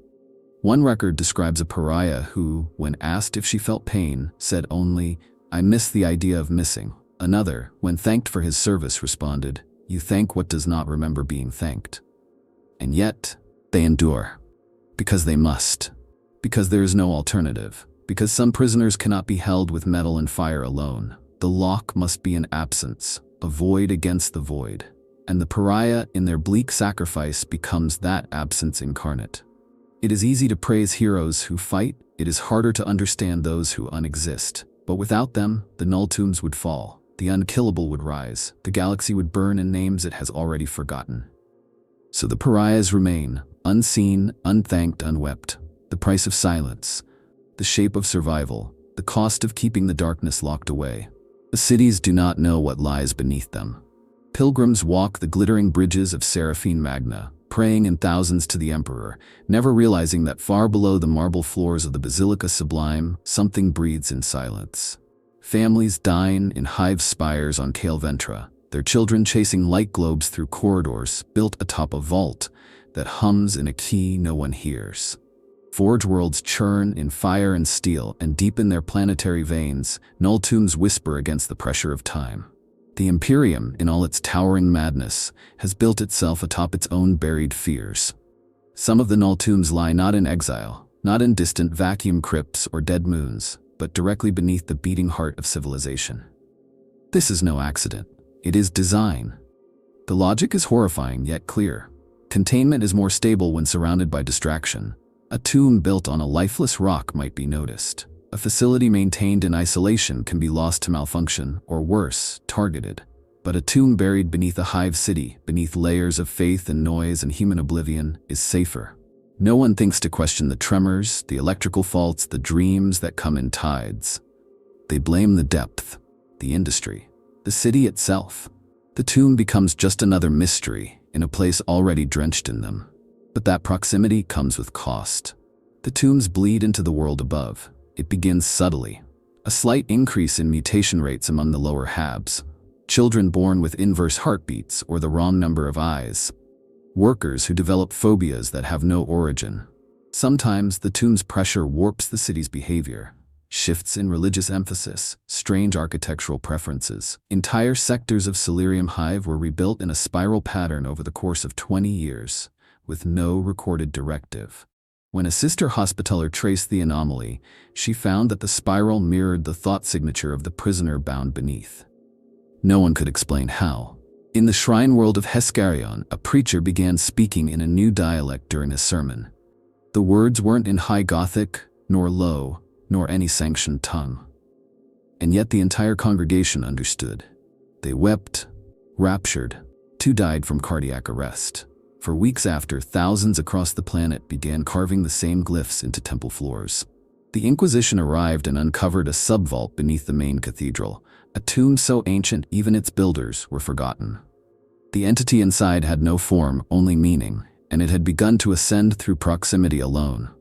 One record describes a pariah who, when asked if she felt pain, said only, "I miss the idea of missing." Another, when thanked for his service, responded, "You thank what does not remember being thanked." And yet, they endure. Because they must. Because there is no alternative. Because some prisoners cannot be held with metal and fire alone. The lock must be an absence, a void against the void. And the pariah, in their bleak sacrifice, becomes that absence incarnate. It is easy to praise heroes who fight, it is harder to understand those who unexist. But without them, the Null-Tombs would fall, the Unkillable would rise, the galaxy would burn in names it has already forgotten. So the pariahs remain, unseen, unthanked, unwept, the price of silence, the shape of survival, the cost of keeping the darkness locked away. The cities do not know what lies beneath them. Pilgrims walk the glittering bridges of Seraphine Magna, praying in thousands to the Emperor, never realizing that far below the marble floors of the Basilica Sublime, something breathes in silence. Families dine in hive spires on Kale Ventra, their children chasing light globes through corridors built atop a vault that hums in a key no one hears. Forge worlds churn in fire and steel, and deep in their planetary veins, Null-Tombs whisper against the pressure of time. The Imperium, in all its towering madness, has built itself atop its own buried fears. Some of the Null-Tombs lie not in exile, not in distant vacuum crypts or dead moons, but directly beneath the beating heart of civilization. This is no accident. It is design. The logic is horrifying yet clear. Containment is more stable when surrounded by distraction. A tomb built on a lifeless rock might be noticed. A facility maintained in isolation can be lost to malfunction, or worse, targeted. But a tomb buried beneath a hive city, beneath layers of faith and noise and human oblivion, is safer. No one thinks to question the tremors, the electrical faults, the dreams that come in tides. They blame the depth, the industry, the city itself. The tomb becomes just another mystery in a place already drenched in them. But that proximity comes with cost. The tombs bleed into the world above. It begins subtly. A slight increase in mutation rates among the lower habs. Children born with inverse heartbeats or the wrong number of eyes. Workers who develop phobias that have no origin. Sometimes the tomb's pressure warps the city's behavior. Shifts in religious emphasis, strange architectural preferences. Entire sectors of Celerium Hive were rebuilt in a spiral pattern over the course of 20 years, with no recorded directive. When a sister hospitaller traced the anomaly, she found that the spiral mirrored the thought signature of the prisoner bound beneath. No one could explain how. In the shrine world of Heskarion, a preacher began speaking in a new dialect during a sermon. The words weren't in High Gothic, nor Low, nor any sanctioned tongue. And yet the entire congregation understood. They wept, raptured. 2 died from cardiac arrest. For weeks after, thousands across the planet began carving the same glyphs into temple floors. The Inquisition arrived and uncovered a subvault beneath the main cathedral, a tomb so ancient even its builders were forgotten. The entity inside had no form, only meaning, and it had begun to ascend through proximity alone.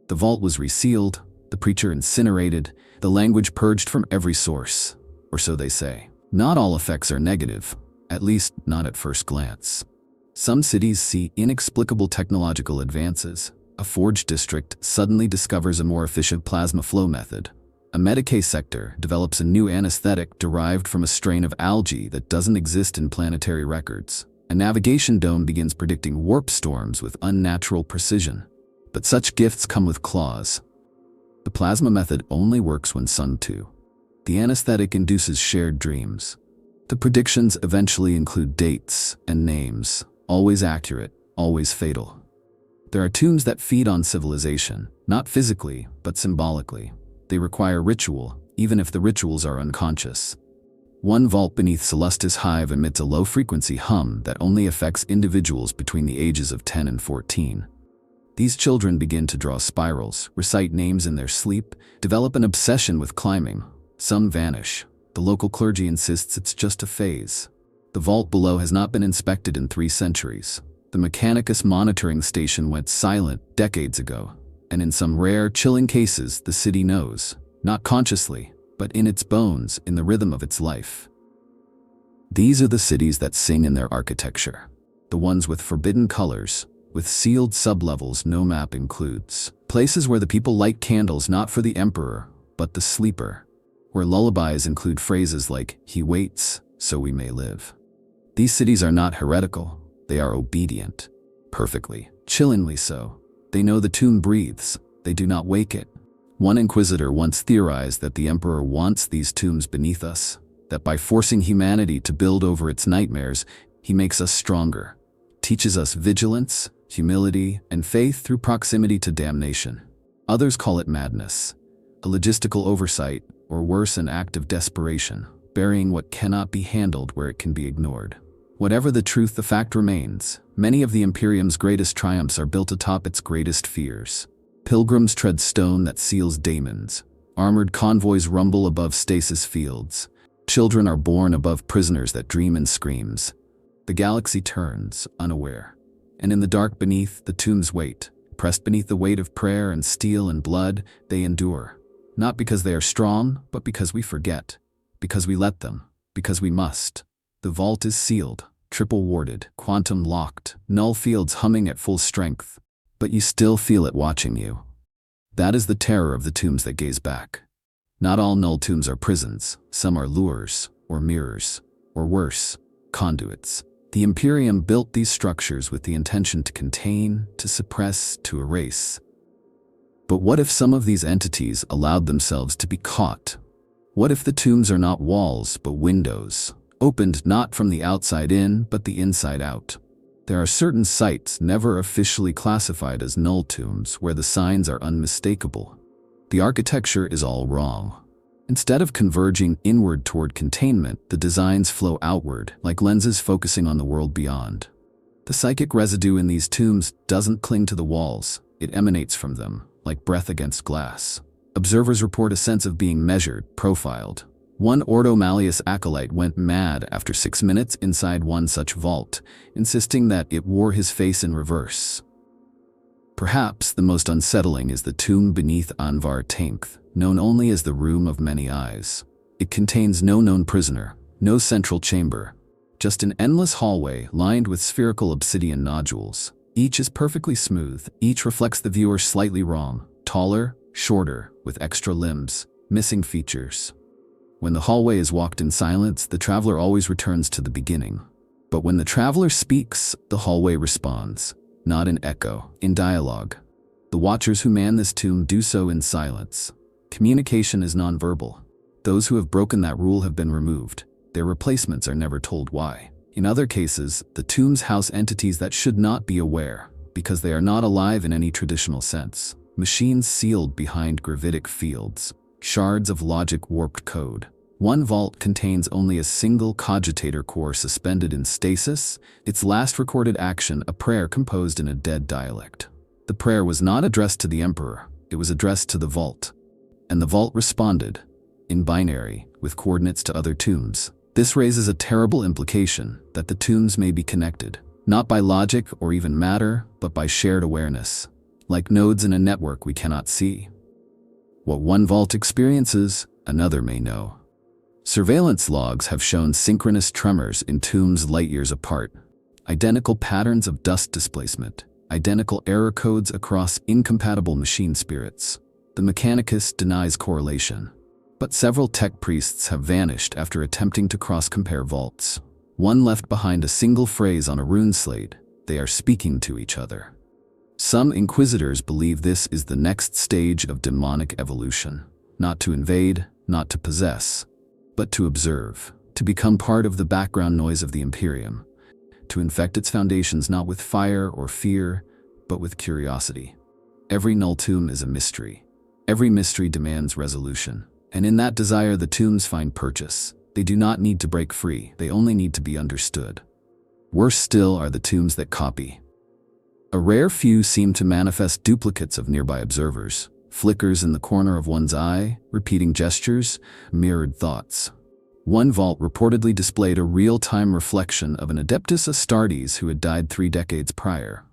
The vault was resealed, the preacher incinerated, the language purged from every source, or so they say. Not all effects are negative, at least not at first glance. Some cities see inexplicable technological advances. A forge district suddenly discovers a more efficient plasma flow method. A Medicae sector develops a new anesthetic derived from a strain of algae that doesn't exist in planetary records. A navigation dome begins predicting warp storms with unnatural precision. But such gifts come with claws. The plasma method only works when sung to. The anesthetic induces shared dreams. The predictions eventually include dates and names, always accurate, always fatal. There are tombs that feed on civilization, not physically, but symbolically. They require ritual, even if the rituals are unconscious. One vault beneath Celestis Hive emits a low-frequency hum that only affects individuals between the ages of 10 and 14. These children begin to draw spirals, recite names in their sleep, develop an obsession with climbing. Some vanish. The local clergy insists it's just a phase. The vault below has not been inspected in 3 centuries. The Mechanicus monitoring station went silent decades ago. And in some rare, chilling cases, the city knows, not consciously, but in its bones, in the rhythm of its life. These are the cities that sing in their architecture. The ones with forbidden colors, with sealed sublevels no map includes. Places where the people light candles not for the emperor, but the sleeper. Where lullabies include phrases like, "He waits, so we may live." These cities are not heretical, they are obedient. Perfectly, chillingly so. They know the tomb breathes, they do not wake it. One inquisitor once theorized that the emperor wants these tombs beneath us, that by forcing humanity to build over its nightmares, he makes us stronger, teaches us vigilance, humility, and faith through proximity to damnation. Others call it madness, a logistical oversight, or worse, an act of desperation, burying what cannot be handled where it can be ignored. Whatever the truth, the fact remains. Many of the Imperium's greatest triumphs are built atop its greatest fears. Pilgrims tread stone that seals daemons. Armored convoys rumble above stasis fields. Children are born above prisoners that dream in screams. The galaxy turns, unaware. And in the dark beneath, the tombs wait. Pressed beneath the weight of prayer and steel and blood, they endure. Not because they are strong, but because we forget. Because we let them. Because we must. The vault is sealed, triple warded, quantum locked, null fields humming at full strength. But you still feel it watching you. That is the terror of the tombs that gaze back. Not all null tombs are prisons. Some are lures, or mirrors, or worse, conduits. The Imperium built these structures with the intention to contain, to suppress, to erase. But what if some of these entities allowed themselves to be caught? What if the tombs are not walls, but windows? Opened not from the outside in, but the inside out. There are certain sites never officially classified as null tombs where the signs are unmistakable. The architecture is all wrong. Instead of converging inward toward containment, the designs flow outward, like lenses focusing on the world beyond. The psychic residue in these tombs doesn't cling to the walls, it emanates from them, like breath against glass. Observers report a sense of being measured, profiled. One Ordo Malleus acolyte went mad after 6 minutes inside one such vault, insisting that it wore his face in reverse. Perhaps the most unsettling is the tomb beneath Anvar Tankth, known only as the Room of Many Eyes. It contains no known prisoner, no central chamber, just an endless hallway lined with spherical obsidian nodules. Each is perfectly smooth, each reflects the viewer slightly wrong, taller, shorter, with extra limbs, missing features. When the hallway is walked in silence, the traveler always returns to the beginning. But when the traveler speaks, the hallway responds, not in echo, in dialogue. The watchers who man this tomb do so in silence. Communication is nonverbal. Those who have broken that rule have been removed. Their replacements are never told why. In other cases, the tombs house entities that should not be aware, because they are not alive in any traditional sense. Machines sealed behind gravitic fields. Shards of logic warped code. One vault contains only a single cogitator core suspended in stasis, its last recorded action a prayer composed in a dead dialect. The prayer was not addressed to the Emperor, it was addressed to the vault. And the vault responded, in binary, with coordinates to other tombs. This raises a terrible implication that the tombs may be connected, not by logic or even matter, but by shared awareness, like nodes in a network we cannot see. What one vault experiences, another may know. Surveillance logs have shown synchronous tremors in tombs light years apart, identical patterns of dust displacement, identical error codes across incompatible machine spirits. The Mechanicus denies correlation, but several tech priests have vanished after attempting to cross-compare vaults. One left behind a single phrase on a rune slate, they are speaking to each other. Some inquisitors believe this is the next stage of demonic evolution, not to invade, not to possess, but to observe, to become part of the background noise of the Imperium, to infect its foundations not with fire or fear, but with curiosity. Every null tomb is a mystery. Every mystery demands resolution, and in that desire the tombs find purchase. They do not need to break free, they only need to be understood. Worse still are the tombs that copy. A rare few seem to manifest duplicates of nearby observers, flickers in the corner of one's eye, repeating gestures, mirrored thoughts. One vault reportedly displayed a real-time reflection of an Adeptus Astartes who had died 3 decades prior.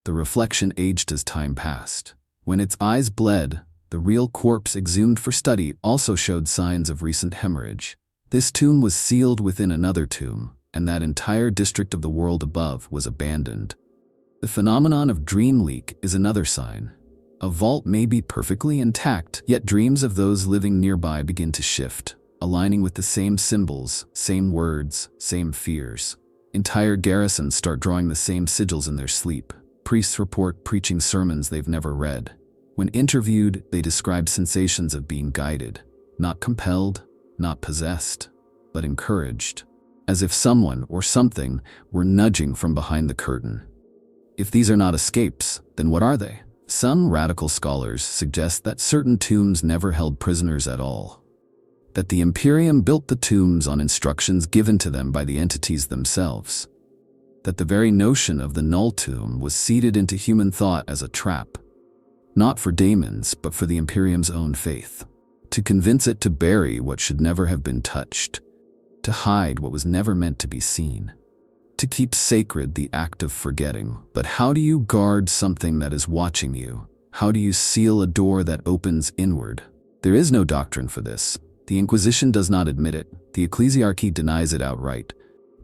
The reflection aged as time passed. When its eyes bled, the real corpse exhumed for study also showed signs of recent hemorrhage. This tomb was sealed within another tomb, and that entire district of the world above was abandoned. The phenomenon of dream leak is another sign. A vault may be perfectly intact, yet dreams of those living nearby begin to shift, aligning with the same symbols, same words, same fears. Entire garrisons start drawing the same sigils in their sleep. Priests report preaching sermons they've never read. When interviewed, they describe sensations of being guided, not compelled, not possessed, but encouraged, as if someone or something were nudging from behind the curtain. If these are not escapes, then what are they? Some radical scholars suggest that certain tombs never held prisoners at all, that the Imperium built the tombs on instructions given to them by the entities themselves, that the very notion of the null tomb was seeded into human thought as a trap, not for daemons, but for the Imperium's own faith, to convince it to bury what should never have been touched, to hide what was never meant to be seen, to keep sacred the act of forgetting. But how do you guard something that is watching you? How do you seal a door that opens inward? There is no doctrine for this. The Inquisition does not admit it. The Ecclesiarchy denies it outright.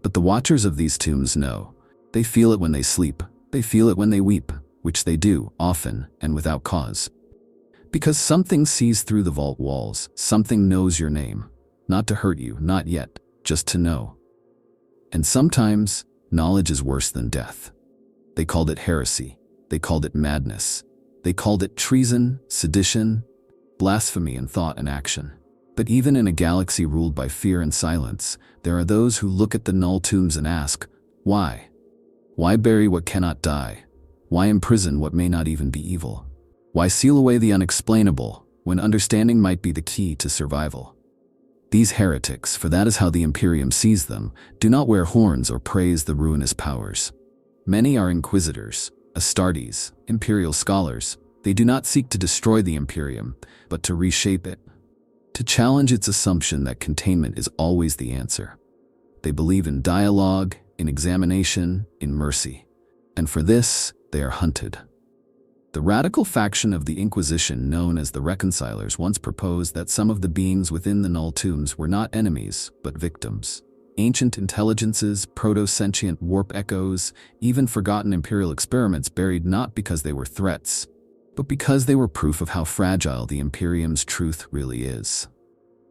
But the watchers of these tombs know. They feel it when they sleep. They feel it when they weep, which they do, often, and without cause. Because something sees through the vault walls. Something knows your name. Not to hurt you, not yet, just to know. And sometimes, knowledge is worse than death. They called it heresy. They called it madness. They called it treason, sedition, blasphemy in thought and action. But even in a galaxy ruled by fear and silence, there are those who look at the null tombs and ask, why? Why bury what cannot die? Why imprison what may not even be evil? Why seal away the unexplainable, when understanding might be the key to survival? These heretics, for that is how the Imperium sees them, do not wear horns or praise the ruinous powers. Many are inquisitors, Astartes, imperial scholars. They do not seek to destroy the Imperium, but to reshape it, to challenge its assumption that containment is always the answer. They believe in dialogue, in examination, in mercy. And for this, they are hunted. The radical faction of the Inquisition, known as the Reconcilers, once proposed that some of the beings within the Null-Tombs were not enemies, but victims. Ancient intelligences, proto-sentient warp echoes, even forgotten imperial experiments buried not because they were threats, but because they were proof of how fragile the Imperium's truth really is.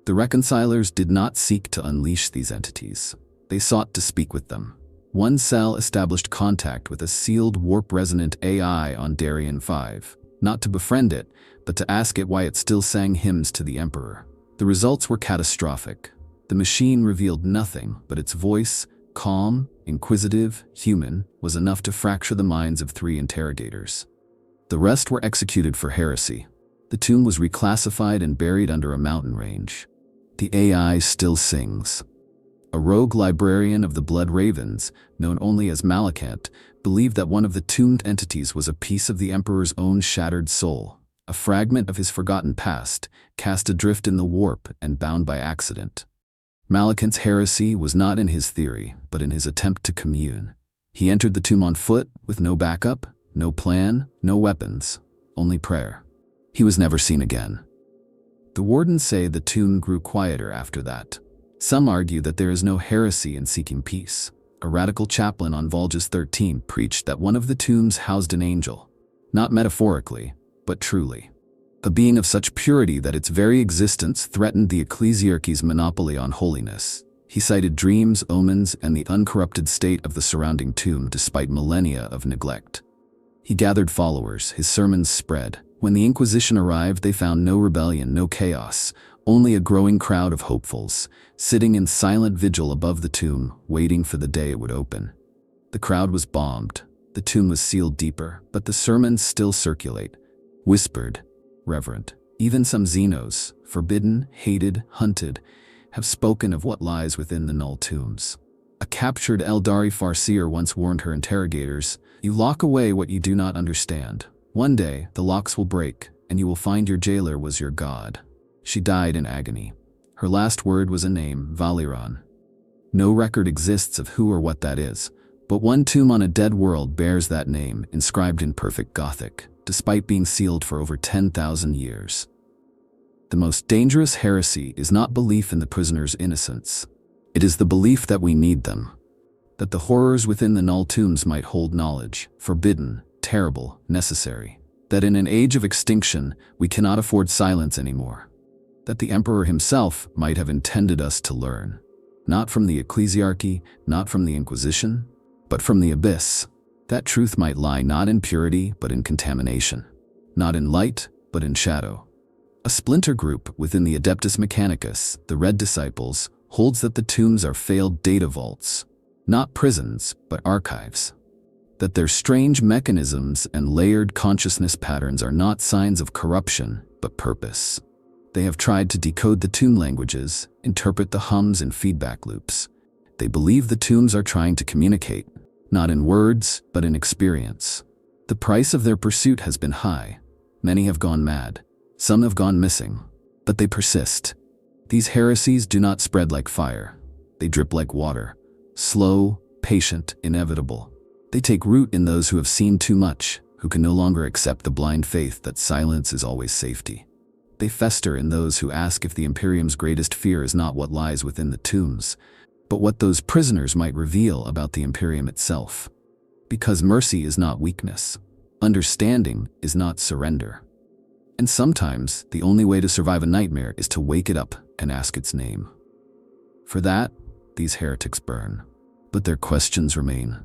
The Reconcilers did not seek to unleash these entities. They sought to speak with them. One cell established contact with a sealed warp-resonant AI on Darien 5, not to befriend it, but to ask it why it still sang hymns to the Emperor. The results were catastrophic. The machine revealed nothing, but its voice, calm, inquisitive, human, was enough to fracture the minds of 3 interrogators. The rest were executed for heresy. The tomb was reclassified and buried under a mountain range. The AI still sings. A rogue librarian of the Blood Ravens, known only as Malakant, believed that one of the tombed entities was a piece of the Emperor's own shattered soul, a fragment of his forgotten past, cast adrift in the warp and bound by accident. Malakant's heresy was not in his theory, but in his attempt to commune. He entered the tomb on foot, with no backup, no plan, no weapons, only prayer. He was never seen again. The wardens say the tomb grew quieter after that. Some argue that there is no heresy in seeking peace. A radical chaplain on Volgus 13 preached that one of the tombs housed an angel, not metaphorically, but truly. A being of such purity that its very existence threatened the ecclesiarchy's monopoly on holiness. He cited dreams, omens, and the uncorrupted state of the surrounding tomb despite millennia of neglect. He gathered followers, his sermons spread. When the Inquisition arrived, they found no rebellion, no chaos, only a growing crowd of hopefuls, sitting in silent vigil above the tomb, waiting for the day it would open. The crowd was bombed. The tomb was sealed deeper, but the sermons still circulate. Whispered, reverent. Even some Xenos, forbidden, hated, hunted, have spoken of what lies within the Null-Tombs. A captured Eldari Farseer once warned her interrogators, "You lock away what you do not understand. One day, the locks will break, and you will find your jailer was your god." She died in agony. Her last word was a name, Valiran. No record exists of who or what that is, but one tomb on a dead world bears that name, inscribed in perfect Gothic, despite being sealed for over 10,000 years. The most dangerous heresy is not belief in the prisoner's innocence. It is the belief that we need them. That the horrors within the Null-Tombs might hold knowledge, forbidden, terrible, necessary. That in an age of extinction, we cannot afford silence anymore. That the Emperor himself might have intended us to learn. Not from the ecclesiarchy, not from the Inquisition, but from the abyss. That truth might lie not in purity, but in contamination. Not in light, but in shadow. A splinter group within the Adeptus Mechanicus, the Red Disciples, holds that the tombs are failed data vaults, not prisons, but archives. That their strange mechanisms and layered consciousness patterns are not signs of corruption, but purpose. They have tried to decode the tomb languages, interpret the hums and feedback loops. They believe the tombs are trying to communicate, not in words, but in experience. The price of their pursuit has been high. Many have gone mad. Some have gone missing. But they persist. These heresies do not spread like fire. They drip like water. Slow, patient, inevitable. They take root in those who have seen too much, who can no longer accept the blind faith that silence is always safety. They fester in those who ask if the Imperium's greatest fear is not what lies within the tombs, but what those prisoners might reveal about the Imperium itself. Because mercy is not weakness. Understanding is not surrender. And sometimes, the only way to survive a nightmare is to wake it up and ask its name. For that, these heretics burn. But their questions remain.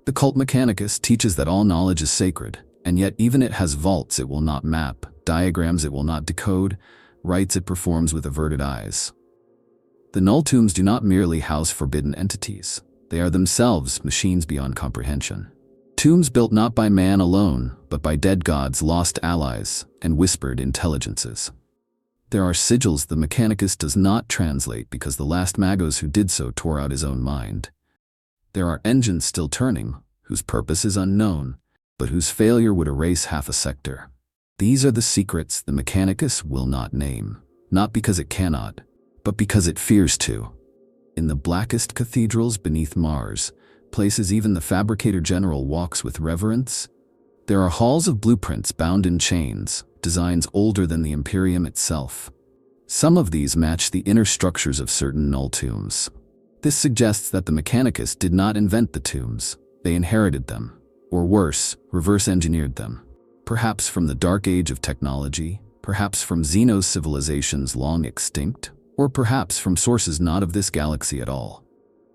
The cult Mechanicus teaches that all knowledge is sacred, and yet even it has vaults it will not map, diagrams it will not decode, rites it performs with averted eyes. The Null-Tombs do not merely house forbidden entities. They are themselves machines beyond comprehension. Tombs built not by man alone, but by dead gods, lost allies, and whispered intelligences. There are sigils the Mechanicus does not translate because the last Magos who did so tore out his own mind. There are engines still turning, whose purpose is unknown, but whose failure would erase half a sector. These are the secrets the Mechanicus will not name, not because it cannot, but because it fears to. In the blackest cathedrals beneath Mars, places even the Fabricator General walks with reverence, there are halls of blueprints bound in chains, designs older than the Imperium itself. Some of these match the inner structures of certain Null-Tombs. This suggests that the Mechanicus did not invent the tombs, they inherited them, or worse, reverse-engineered them. Perhaps from the dark age of technology, perhaps from Xenos civilizations long extinct, or perhaps from sources not of this galaxy at all.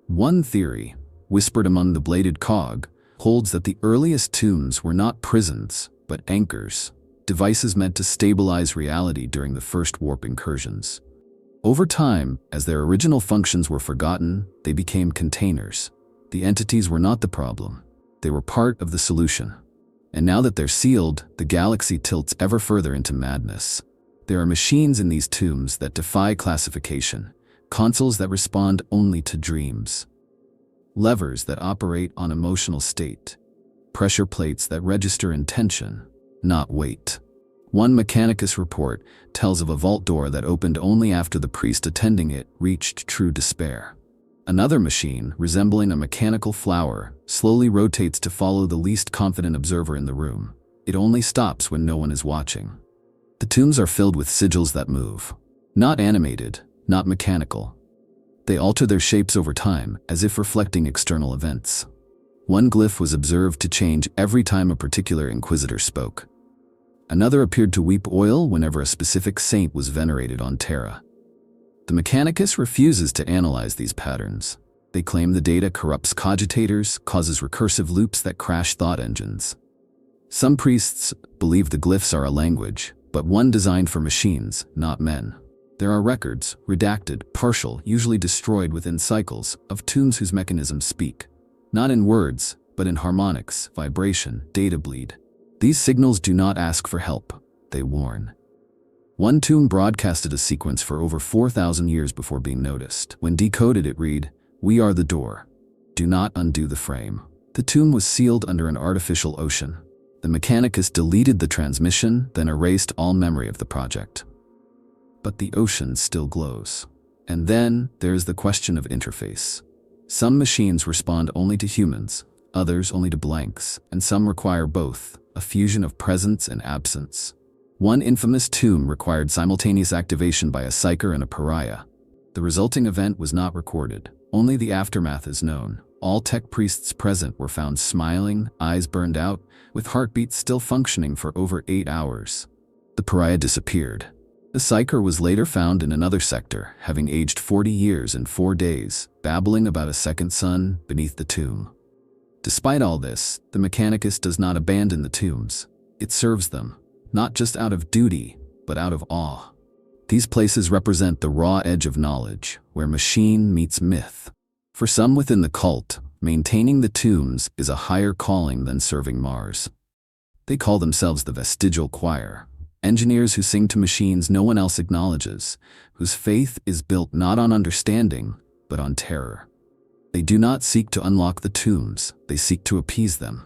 One theory, whispered among the bladed cog, holds that the earliest tombs were not prisons, but anchors, devices meant to stabilize reality during the first warp incursions. Over time, as their original functions were forgotten, they became containers. The entities were not the problem. They were part of the solution. And now that they're sealed, the galaxy tilts ever further into madness. There are machines in these tombs that defy classification, consoles that respond only to dreams, levers that operate on emotional state, pressure plates that register intention, not weight. One Mechanicus report tells of a vault door that opened only after the priest attending it reached true despair. Another machine, resembling a mechanical flower, slowly rotates to follow the least confident observer in the room. It only stops when no one is watching. The tombs are filled with sigils that move. Not animated, not mechanical. They alter their shapes over time, as if reflecting external events. One glyph was observed to change every time a particular inquisitor spoke. Another appeared to weep oil whenever a specific saint was venerated on Terra. The Mechanicus refuses to analyze these patterns. They claim the data corrupts cogitators, causes recursive loops that crash thought engines. Some priests believe the glyphs are a language, but one designed for machines, not men. There are records, redacted, partial, usually destroyed within cycles, of tombs whose mechanisms speak. Not in words, but in harmonics, vibration, data bleed. These signals do not ask for help, they warn. One tomb broadcasted a sequence for over 4,000 years before being noticed. When decoded it read, "We are the door. Do not undo the frame." The tomb was sealed under an artificial ocean. The Mechanicus deleted the transmission, then erased all memory of the project. But the ocean still glows. And then there's the question of interface. Some machines respond only to humans, others only to blanks, and some require both, a fusion of presence and absence. One infamous tomb required simultaneous activation by a psyker and a pariah. The resulting event was not recorded. Only the aftermath is known. All tech priests present were found smiling, eyes burned out, with heartbeats still functioning for over 8 hours. The pariah disappeared. The psyker was later found in another sector, having aged 40 years and 4 days, babbling about a second sun beneath the tomb. Despite all this, the Mechanicus does not abandon the tombs. It serves them, not just out of duty, but out of awe. These places represent the raw edge of knowledge, where machine meets myth. For some within the cult, maintaining the tombs is a higher calling than serving Mars. They call themselves the Vestigial Choir, engineers who sing to machines no one else acknowledges, whose faith is built not on understanding, but on terror. They do not seek to unlock the tombs, they seek to appease them.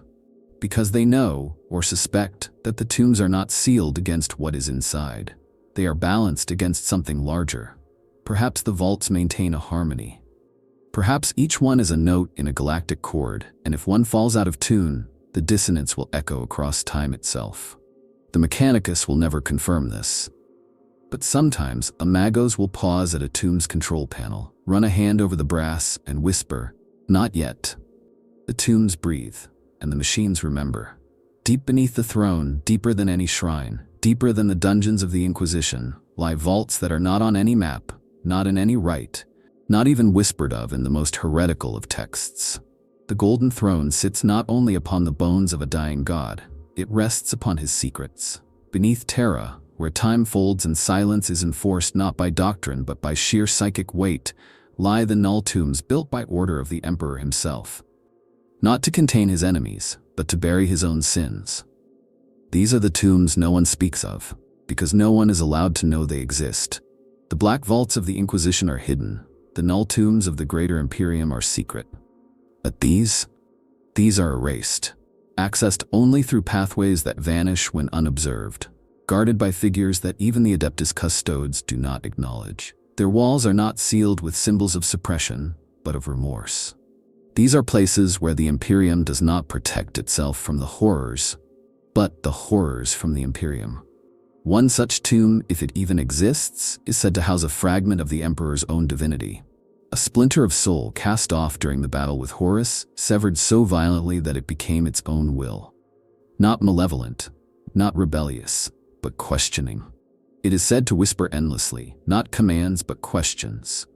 Because they know, or suspect, that the tombs are not sealed against what is inside. They are balanced against something larger. Perhaps the vaults maintain a harmony. Perhaps each one is a note in a galactic chord, and if one falls out of tune, the dissonance will echo across time itself. The Mechanicus will never confirm this. But sometimes, a Magos will pause at a tomb's control panel, run a hand over the brass, and whisper, "Not yet." The tombs breathe, and the machines remember. Deep beneath the throne, deeper than any shrine, deeper than the dungeons of the Inquisition, lie vaults that are not on any map, not in any rite, not even whispered of in the most heretical of texts. The Golden Throne sits not only upon the bones of a dying god, it rests upon his secrets. Beneath Terra, where time folds and silence is enforced not by doctrine but by sheer psychic weight, lie the Null-Tombs built by order of the Emperor himself. Not to contain his enemies, but to bury his own sins. These are the tombs no one speaks of. because no one is allowed to know they exist. The black vaults of the Inquisition are hidden. The Null-Tombs of the Greater Imperium are secret. But these are erased, accessed only through pathways that vanish when unobserved, guarded by figures that even the Adeptus Custodes do not acknowledge. Their walls are not sealed with symbols of suppression, but of remorse. These are places where the Imperium does not protect itself from the horrors, but the horrors from the Imperium. One such tomb, if it even exists, is said to house a fragment of the Emperor's own divinity. A splinter of soul cast off during the battle with Horus, severed so violently that it became its own will. Not malevolent, not rebellious, but questioning. It is said to whisper endlessly, not commands but questions.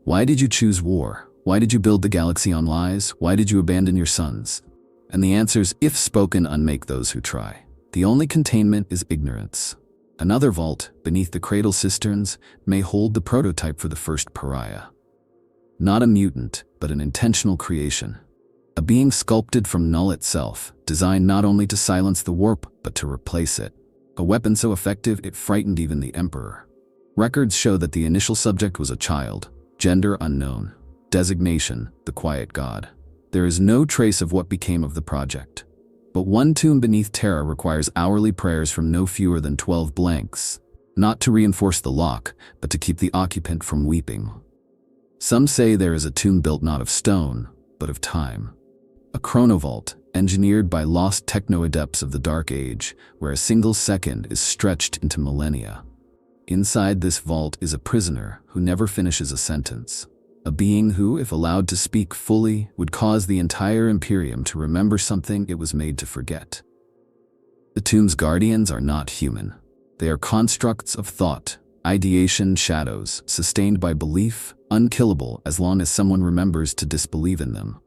Why did you choose war? Why did you build the galaxy on lies? Why did you abandon your sons? And the answers, if spoken, unmake those who try. The only containment is ignorance. Another vault, beneath the cradle cisterns, may hold the prototype for the first pariah. Not a mutant, but an intentional creation. A being sculpted from Null itself, designed not only to silence the warp, but to replace it. A weapon so effective it frightened even the Emperor. Records show that the initial subject was a child, gender unknown, designation, the Quiet God. There is no trace of what became of the project. But one tomb beneath Terra requires hourly prayers from no fewer than 12 blanks, not to reinforce the lock, but to keep the occupant from weeping. Some say there is a tomb built not of stone, but of time. A chronovault, engineered by lost techno-adepts of the Dark Age, where a single second is stretched into millennia. Inside this vault is a prisoner who never finishes a sentence. A being who, if allowed to speak fully, would cause the entire Imperium to remember something it was made to forget. The tomb's guardians are not human. They are constructs of thought, ideation, shadows, sustained by belief, unkillable as long as someone remembers to disbelieve in them.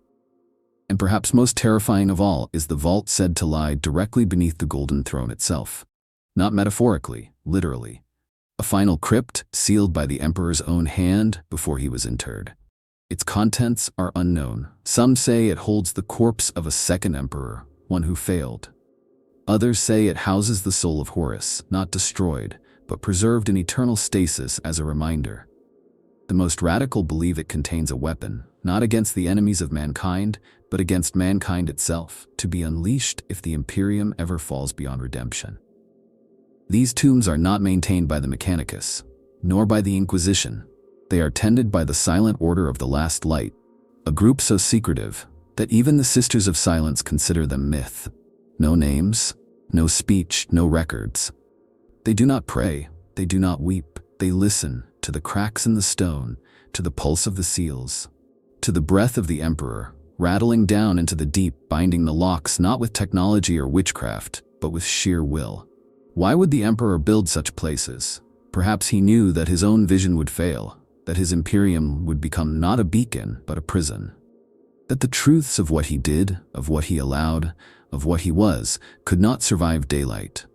And perhaps most terrifying of all is the vault said to lie directly beneath the Golden Throne itself. Not metaphorically, literally. A final crypt sealed by the Emperor's own hand before he was interred. Its contents are unknown. Some say it holds the corpse of a second emperor, one who failed. Others say it houses the soul of Horus, not destroyed, but preserved in eternal stasis as a reminder. The most radical believe it contains a weapon, not against the enemies of mankind, but against mankind itself, to be unleashed if the Imperium ever falls beyond redemption. These tombs are not maintained by the Mechanicus, nor by the Inquisition. They are tended by the Silent Order of the Last Light, a group so secretive that even the Sisters of Silence consider them myth. No names, no speech, no records. They do not pray, they do not weep, they listen to the cracks in the stone, to the pulse of the seals, to the breath of the Emperor, rattling down into the deep, binding the locks not with technology or witchcraft, but with sheer will. Why would the Emperor build such places? Perhaps he knew that his own vision would fail, that his Imperium would become not a beacon, but a prison. That the truths of what he did, of what he allowed, of what he was, could not survive daylight.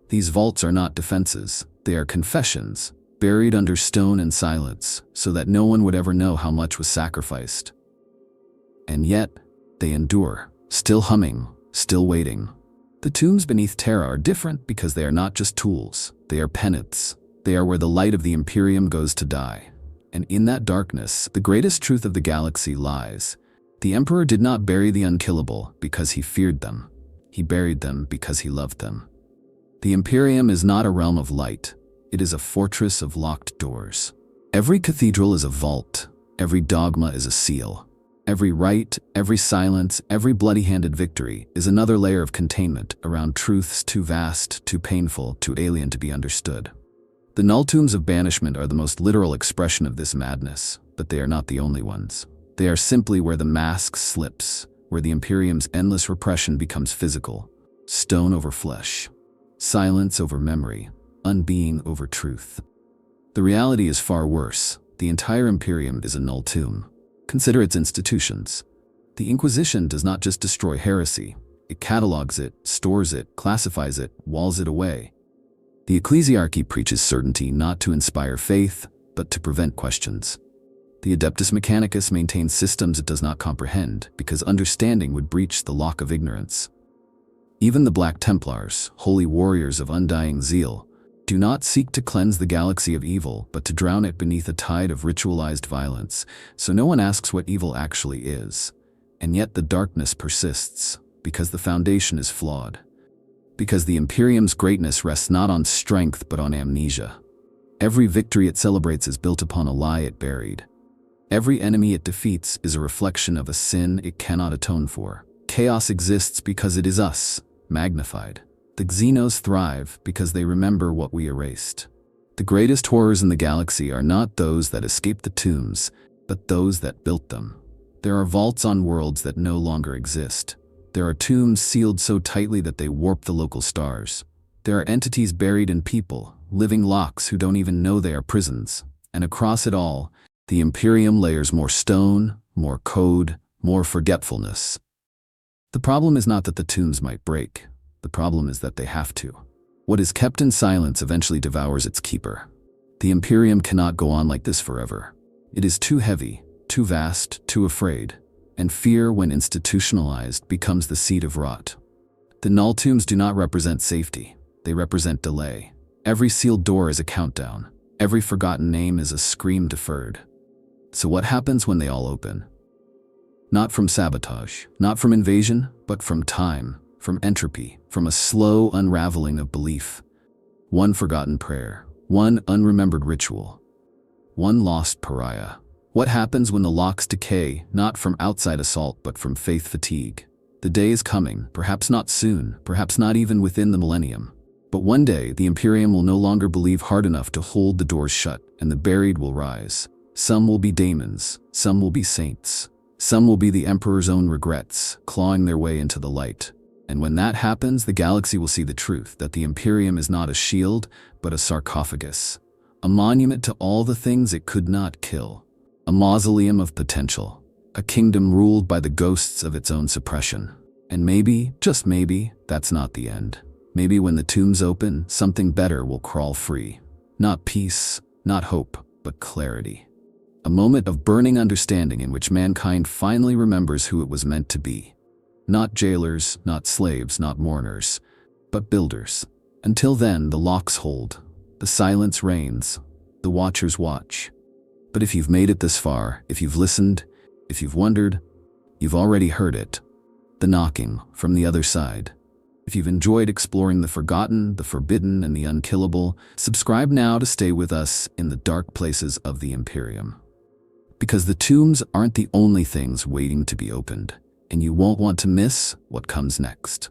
These vaults are not defenses, they are confessions, buried under stone and silence, so that no one would ever know how much was sacrificed. And yet, they endure, still humming, still waiting. The tombs beneath Terra are different because they are not just tools, they are penance. They are where the light of the Imperium goes to die. And in that darkness, the greatest truth of the galaxy lies. The Emperor did not bury the Unkillable because he feared them. He buried them because he loved them. The Imperium is not a realm of light. It is a fortress of locked doors. Every cathedral is a vault. Every dogma is a seal. Every rite, every silence, every bloody-handed victory is another layer of containment around truths too vast, too painful, too alien to be understood. The Null-Tombs of Banishment are the most literal expression of this madness, but they are not the only ones. They are simply where the mask slips, where the Imperium's endless repression becomes physical. Stone over flesh. Silence over memory. Unbeing over truth. The reality is far worse. The entire Imperium is a Null-Tomb. Consider its institutions. The Inquisition does not just destroy heresy. It catalogs it, stores it, classifies it, walls it away. The Ecclesiarchy preaches certainty not to inspire faith, but to prevent questions. The Adeptus Mechanicus maintains systems it does not comprehend, because understanding would breach the lock of ignorance. Even the Black Templars, holy warriors of undying zeal, do not seek to cleanse the galaxy of evil, but to drown it beneath a tide of ritualized violence, so no one asks what evil actually is. And yet the darkness persists, because the foundation is flawed. Because the Imperium's greatness rests not on strength but on amnesia. Every victory it celebrates is built upon a lie it buried. Every enemy it defeats is a reflection of a sin it cannot atone for. Chaos exists because it is us, magnified. The Xenos thrive because they remember what we erased. The greatest horrors in the galaxy are not those that escaped the tombs, but those that built them. There are vaults on worlds that no longer exist. There are tombs sealed so tightly that they warp the local stars. There are entities buried in people, living locks who don't even know they are prisons. And across it all, the Imperium layers more stone, more code, more forgetfulness. The problem is not that the tombs might break. The problem is that they have to. What is kept in silence eventually devours its keeper. The Imperium cannot go on like this forever. It is too heavy, too vast, too afraid, and fear, when institutionalized, becomes the seed of rot. The Null-Tombs do not represent safety. They represent delay. Every sealed door is a countdown. Every forgotten name is a scream deferred. So what happens when they all open? Not from sabotage, not from invasion, but from time, from entropy, from a slow unraveling of belief. One forgotten prayer, one unremembered ritual, one lost pariah. What happens when the locks decay, not from outside assault, but from faith fatigue? The day is coming, perhaps not soon, perhaps not even within the millennium. But one day, the Imperium will no longer believe hard enough to hold the doors shut, and the buried will rise. Some will be daemons, some will be saints. Some will be the Emperor's own regrets, clawing their way into the light. And when that happens, the galaxy will see the truth, that the Imperium is not a shield, but a sarcophagus. A monument to all the things it could not kill. A mausoleum of potential. A kingdom ruled by the ghosts of its own suppression. And maybe, just maybe, that's not the end. Maybe when the tombs open, something better will crawl free. Not peace, not hope, but clarity. A moment of burning understanding in which mankind finally remembers who it was meant to be. Not jailers, not slaves, not mourners, but builders. Until then, the locks hold, the silence reigns, the watchers watch. But if you've made it this far, if you've listened, if you've wondered, you've already heard it. The knocking from the other side. If you've enjoyed exploring the forgotten, the forbidden, and the unkillable, subscribe now to stay with us in the dark places of the Imperium. Because the tombs aren't the only things waiting to be opened, and you won't want to miss what comes next.